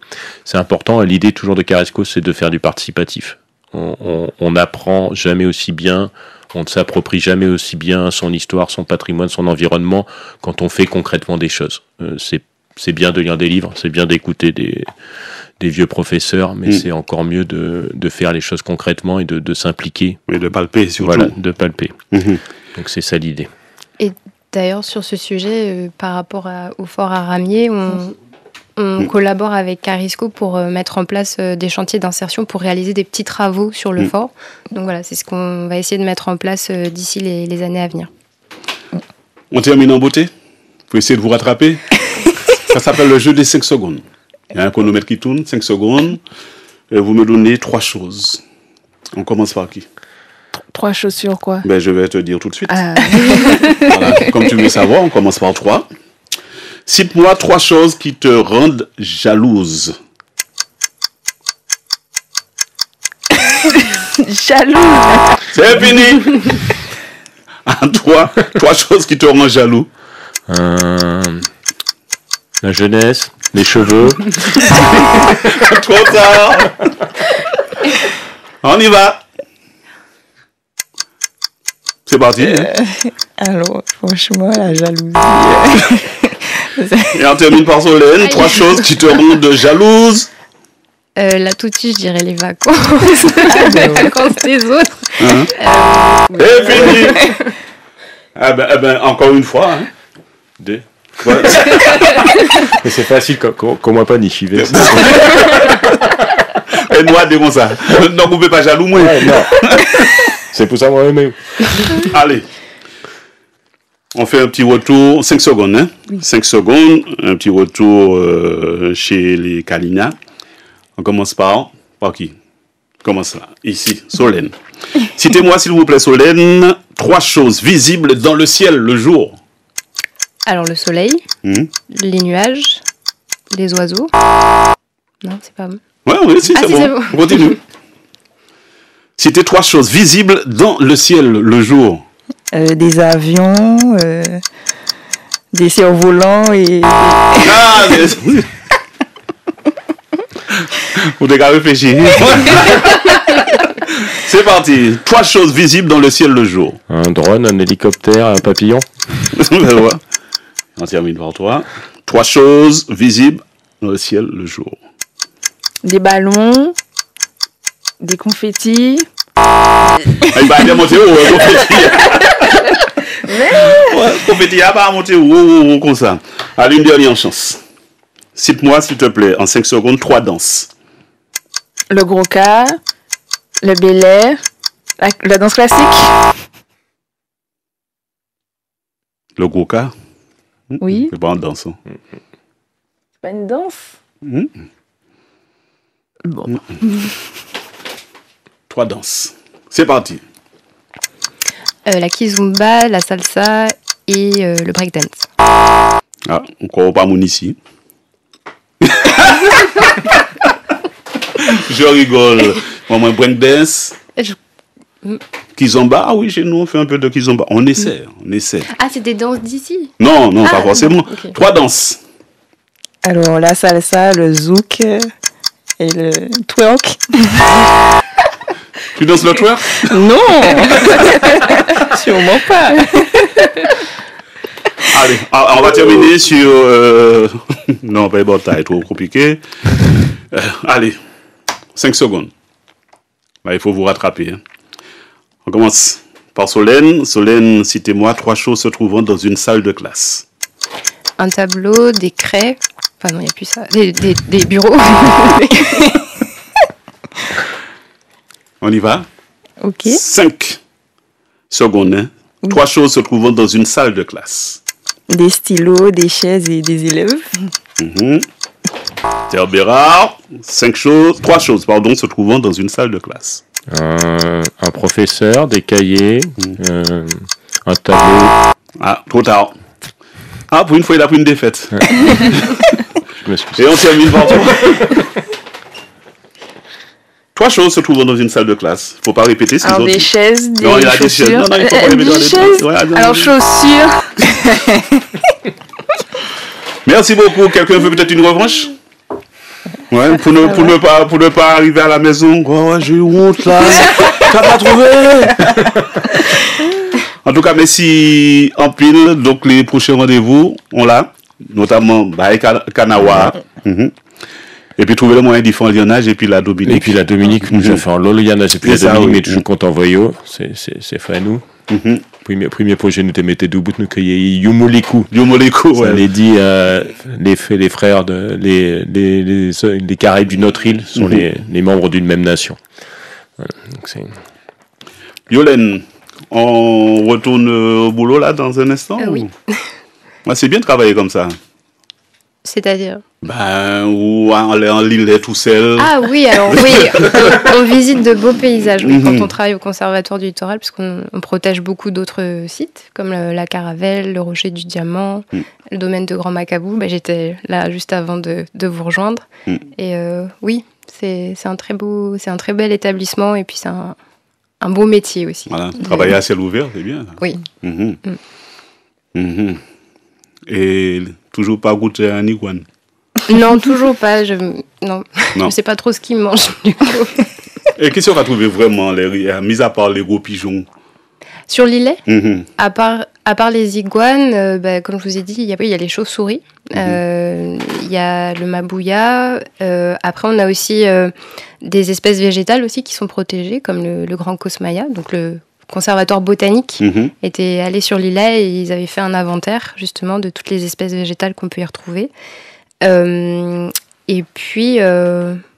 C'est important. L'idée toujours de Caresco, c'est de faire du participatif. On n'apprend jamais aussi bien. On ne s'approprie jamais aussi bien son histoire, son patrimoine, son environnement quand on fait concrètement des choses. C'est bien de lire des livres, c'est bien d'écouter des vieux professeurs, mais c'est encore mieux de faire les choses concrètement et de s'impliquer. Et de palper surtout. Voilà, de palper. Donc c'est ça l'idée. Et d'ailleurs, sur ce sujet, par rapport au fort Aramier, on collabore avec Carisco pour mettre en place des chantiers d'insertion pour réaliser des petits travaux sur le fort. Donc voilà, c'est ce qu'on va essayer de mettre en place d'ici les années à venir. On termine en beauté pour essayer de vous rattraper. Ça s'appelle le jeu des 5 secondes. Il y a un chronomètre qui tourne, 5 secondes. Et vous me donnez 3 choses. On commence par qui? 3 choses sur quoi? Je vais te dire tout de suite. Voilà. Comme tu veux savoir, on commence par 3. Cite-moi 3 choses qui te rendent jalouse. Jalouse. C'est fini. 3 choses qui te rendent jaloux. La jeunesse, les cheveux. Trop tard. On y va. C'est parti. Alors, franchement, la jalousie. Et on termine par Solène. 3 choses qui te rendent jalouse. Là, tout de suite, je dirais les vacances. Les vacances des autres. Et fini. Encore une fois. 2. Ouais. Mais c'est facile, comment pas n'y chiver. Et moi, dis ça. Non, vous ne pouvez pas jaloux, moi. Ouais, non. C'est pour ça moi même. Allez. On fait un petit retour, 5 secondes. Hein? 5 secondes, un petit retour chez les Kalina. On commence par qui? Commence là. Ici, Solène. Citez-moi, s'il vous plaît, Solène, 3 choses visibles dans le ciel le jour. Alors, le soleil, les nuages, les oiseaux. Non, c'est pas bon. Oui, c'est bon. On continue. Citez 3 choses visibles dans le ciel le jour. Des avions, des cerfs-volants et... Vous devez réfléchir. C'est parti. 3 choses visibles dans le ciel le jour. Un drone, un hélicoptère, un papillon. On termine par 3. 3 choses visibles dans le ciel le jour. Des ballons, des confettis. Il va bien monter haut, confetti. Confetti, il va pas monter haut comme ça. Allez, une dernière chance. Cite-moi, s'il te plaît, en 5 secondes, 3 danses. Le gros cas, le belay, la danse classique. Le gros cas? Oui. C'est pas une danse. Hein. C'est pas une danse? Bon. 3 danses. C'est parti. La kizomba, la salsa et le breakdance. Ah, on croit pas mon ici. Je rigole. Moi, breakdance. Kizomba, oui, chez nous, on fait un peu de kizomba. On essaie. Ah, c'est des danses d'ici? Non, pas forcément. Okay. 3 danses. Alors, la salsa, le zouk et le twerk. Tu danses le twerk? Non. Sûrement pas. Allez, on va terminer sur... Non, pas bon, c'est trop compliqué. Allez, 5 secondes. Il faut vous rattraper. Hein. On commence par Solène. Solène, citez-moi 3 choses se trouvant dans une salle de classe. Un tableau, des craies. Enfin non, il n'y a plus ça. Des bureaux. On y va? Ok. 5 secondes. Hein. 3 choses se trouvant dans une salle de classe. Des stylos, des chaises et des élèves. Terre Bérard, 3 choses, se trouvant dans une salle de classe. Un professeur, des cahiers, un tableau. Ah, trop tard. Ah, pour une fois, il a pris une défaite. Je m'excuse. Et on termine par trois choses se trouvent dans une salle de classe. Faut pas répéter. Alors des chaises, des non, il y a chaussures. Des chaises. Non, il faut pas répéter. Des chaises. Ouais, alors chaussures. Merci beaucoup. Quelqu'un veut peut-être une revanche? Ouais, pour ne pas arriver à la maison. Oh, j'ai eu honte là. T'as pas trouvé? En tout cas, merci en pile. Donc les prochains rendez-vous, on l'a, notamment Baye Kanawa. Et puis trouver le moyen d'y faire un lionnage et puis la Dominique. Et puis la Dominique nous a fait un lionnage et puis la Dominique mais toujours content envoyer. C'est fait à nous. Premier projet nous te mettait debout nous crier Yumoliku. Ouais. Ça les dit les frères les Caraïbes d'une autre île sont les membres d'une même nation. Voilà, donc c'est... Yolène, on retourne au boulot là dans un instant. Oui. C'est bien de travailler comme ça. C'est-à-dire ou en l'île tout seul. Ah oui, alors oui, on visite de beaux paysages quand on travaille au Conservatoire du Littoral, puisqu'on protège beaucoup d'autres sites, comme la Caravelle, le Rocher du Diamant, le domaine de Grand Macabou. J'étais là juste avant de vous rejoindre. Et oui, c'est un très bel établissement et puis c'est un beau métier aussi. Voilà, travailler à ciel ouvert, c'est bien. Oui. Et toujours pas goûter à un iguane? Non, toujours pas. Je ne sais pas trop ce qu'ils mangent du coup. Et qu'est-ce qu'on va trouver vraiment, mis à part les gros pigeons? Sur l'îlet, à part les iguanes, comme je vous ai dit, il y a les chauves-souris, il y a le mabouya. Après, on a aussi des espèces végétales aussi qui sont protégées, comme le grand cosmaya, donc le conservatoire botanique était allé sur l'îlet et ils avaient fait un inventaire justement de toutes les espèces végétales qu'on peut y retrouver. Et puis,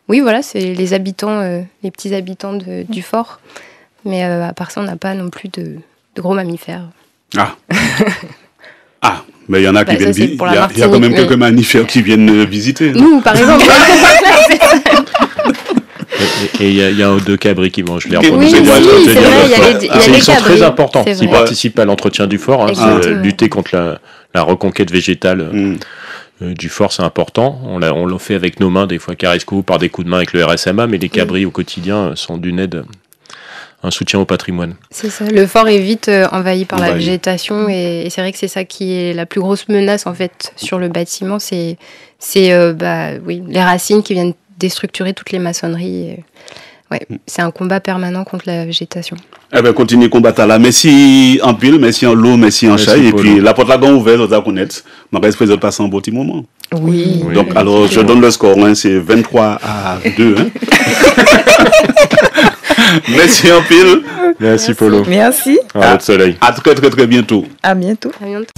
oui, voilà, c'est les habitants, les petits habitants du fort. Mais à part ça, on n'a pas non plus de gros mammifères. Mais il y en a qui viennent visiter. Il y a quand même quelques mammifères qui viennent visiter. Nous, par exemple. Et il y a deux cabris qui mangent l'herbe. Oui, c'est vrai, il y a les ils sont cabris. très importants. Ils participent à l'entretien du fort. Lutter contre la reconquête végétale du fort, c'est important. On l'a fait avec nos mains, des fois Carisco, par des coups de main avec le RSMA, mais les cabris au quotidien sont d'une aide, un soutien au patrimoine. C'est ça. Le fort est vite envahi par la végétation et c'est vrai que c'est ça qui est la plus grosse menace en fait sur le bâtiment. C'est les racines qui viennent déstructurer toutes les maçonneries. C'est un combat permanent contre la végétation. Continuez combattre là. Merci en pile, merci en l'eau, merci en chai. Et puis la porte la grande ouverte, on va connaître. Je vais de passer un beau petit moment. Oui. Donc alors, je donne le score, c'est 23-2. Merci en pile. Merci Polo. Merci. À votre soleil. À très très très bientôt. À bientôt. À bientôt.